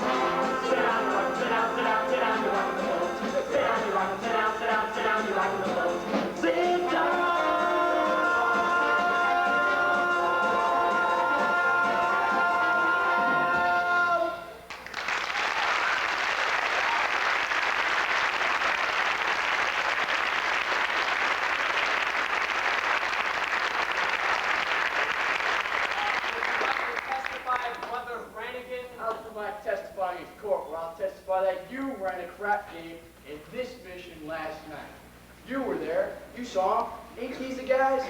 Sit down, you're rocking, sit down, sit down, sit down, you're rocking the boat. Sit down, you're rocking, sit down, sit down, sit down, you're rocking the boat. Sit down. Testify in court where I'll testify that you ran a crap game in this mission last night. You were there. You saw him. Ain't these the guys?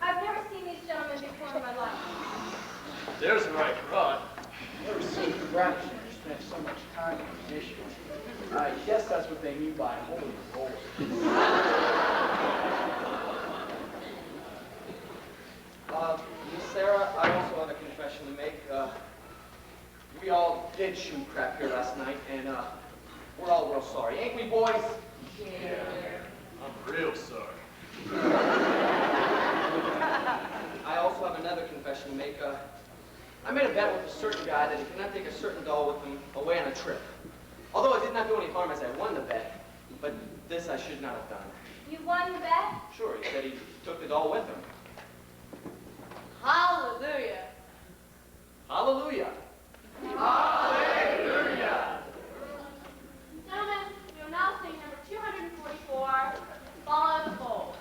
I've never seen these gentlemen before in my life. There's the right crowd. Never seen corruption or spent so much time in position. I guess that's what they mean by holy roller. Miss Sarah, I also have a confession to make. We all did shoot crap here last night, and we're all real sorry. Ain't we, boys? Yeah. I'm real sorry. I also have another confession to make. I made a bet with a certain guy that he could not take a certain doll with him away on a trip. Although I did not do any harm as I won the bet, but this I should not have done. You won the bet? Sure, he said he took the doll with him. Hallelujah. Hallelujah. Hallelujah. Gentlemen, we will now sing number 244, Follow the Fold.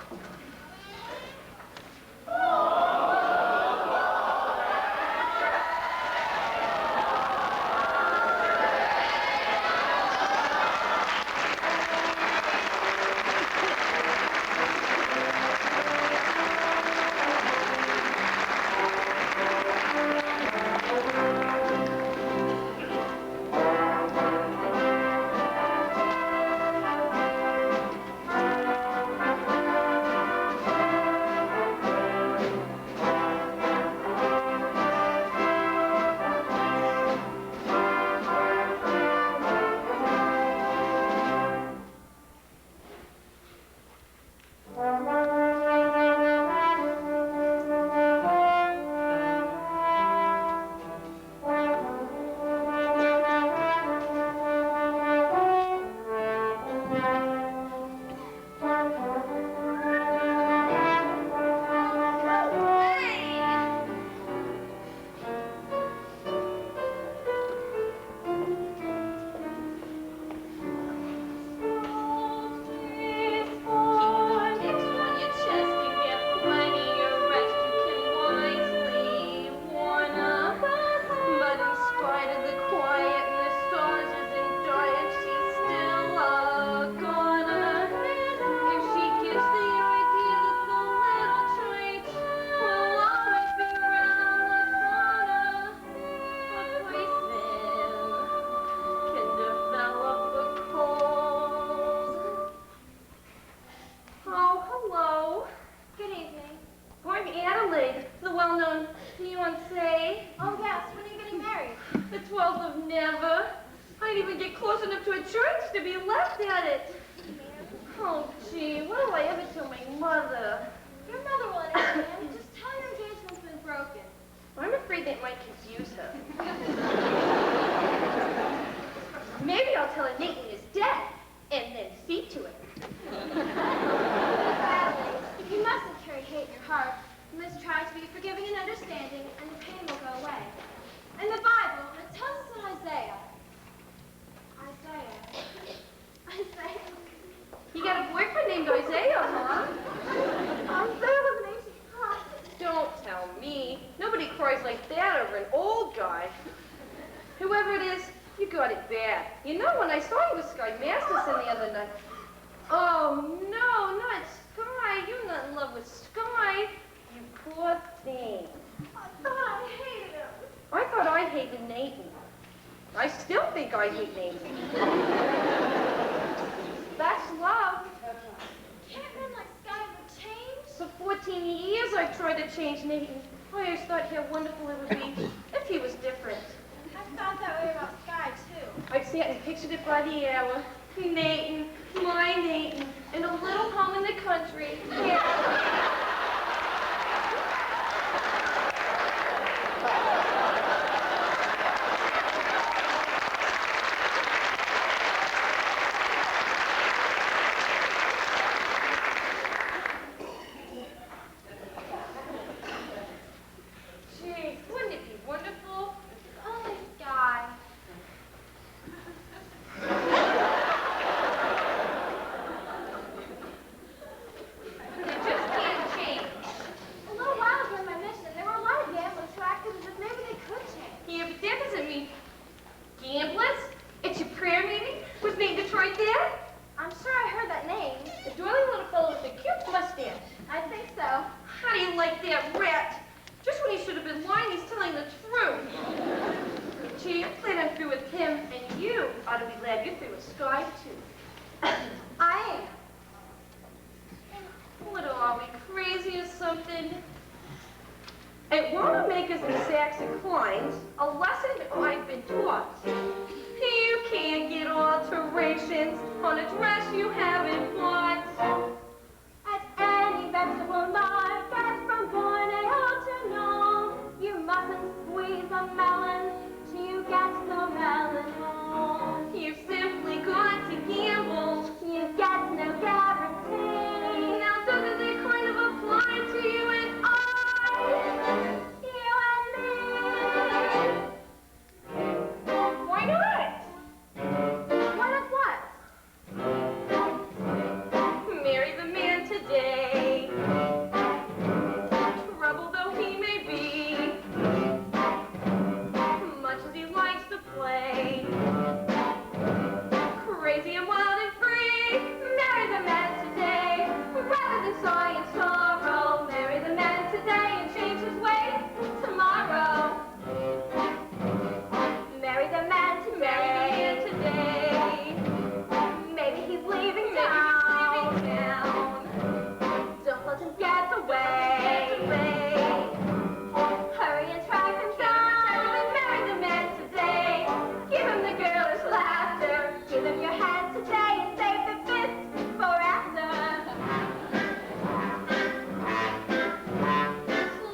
You got a boyfriend named Isaiah, huh? nobody cries like that over an old guy. Whoever it is, you got it bad. You know, when I saw you with Sky Masterson the other night. Oh, no, not Sky. You're not in love with Sky. You poor thing. I thought I hated him. I thought I hated Nathan. I still think I hate Nathan. That's love. Can't men like Sky ever change? For 14 years I've tried to change Nathan. I always thought how wonderful it would be if he was different. I thought that way about Sky, too. I've sat and pictured it by the hour. Nathan, my Nathan, in a little home in the country. Yeah. Gee, wouldn't it be wonderful? Only Sky. They just can't change. A little while ago in my mission, there were a lot of gamblers who acted as if maybe they could change. Yeah, but that doesn't mean gamblers. It's your prayer meeting with Nate Detroit there. I'm sure I heard that name. The doily little fellow with the cute mustache. I think so. How do you like that rat? Just when he should have been lying, he's telling the truth. Gee, I'm glad I'm through with him, and you ought to be glad you're through with Sky, too. I am. What are we, crazy or something? At Wanamaker's and Saks and Klein's, a lesson I've been taught. You can't get alterations on a dress you haven't bought. At any vegetable market from Borneo to Nome, you mustn't squeeze a melon till you get the melon home. You've simply got to gamble. You get no guarantee. Now doesn't that kind of apply to you and I? You and me. Why not? Why not what? Marry the man today. Trouble though he may be, much as he likes to play. Crazy and wild and free, marry the man today. Rather than sigh and sorrow, marry the man today and change his ways tomorrow. Marry the man today. Marry the man today. Maybe he's leaving Maybe town. he's leaving town. Don't let him get away. Hurry and track him down. Marry the man today. Give him the girlish laughter. Give him your hand today and save the fist for after.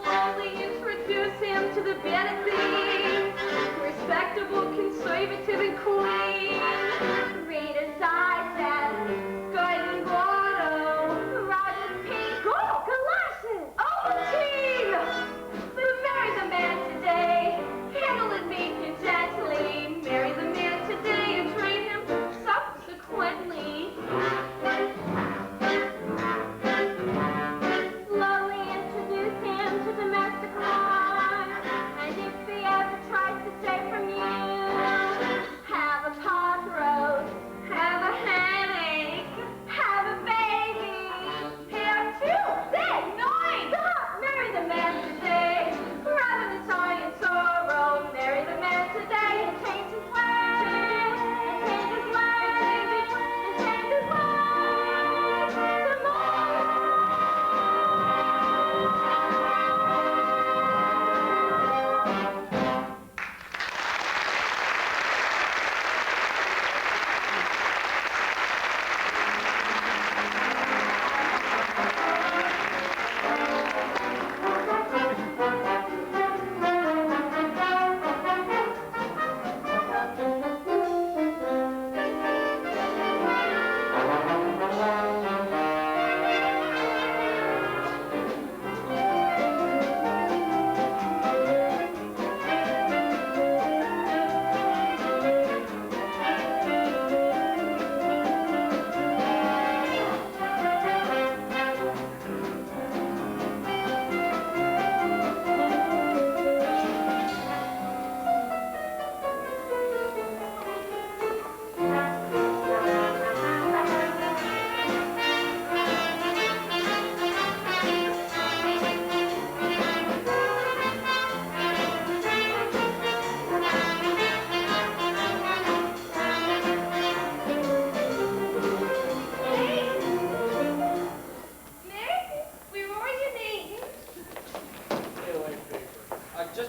Slowly introduce him to the better things. Respectable, conservative, and clean. Reader's Digest. Guide and grotto. Rogers Pink. Go, galoshes. Ovaltine. But marry the man today. Handle it meek and gently. Marry the man today and train him subsequently. Slowly introduce him to domestic life. And if he ever tries to stay from you, have a pot roast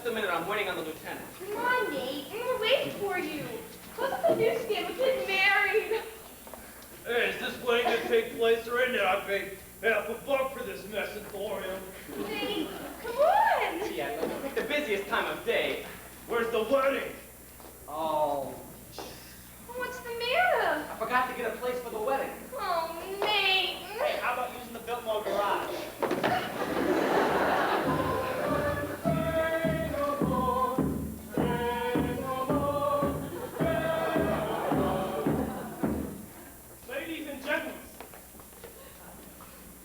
a minute. I'm waiting on the lieutenant. Come on, Nate. I'm waiting for you. Close up the newsstand. We're getting married. Hey, is this wedding gonna take place right now? I paid $50 for this mess and thorium. Nate, come on. Yeah, let me pick the busiest time of day. Where's the wedding? Oh, What's the matter? I forgot to get a place for the wedding. Oh, Nate. Hey, how about using the Biltmore garage? Ladies and gentlemen,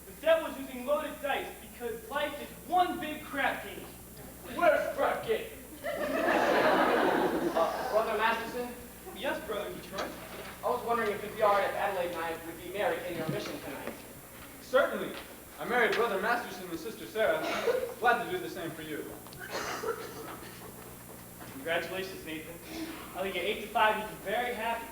the devil's using loaded dice because life is one big crap game. Where's crap game? Brother Masterson, Yes, brother Detroit. I was wondering if it'd be all right if Adelaide and I would be married in your mission tonight. Certainly. I married Brother Masterson and Sister Sarah. Glad to do the same for you. Congratulations, Nathan. I think at 8 to 5, you'd be very happy.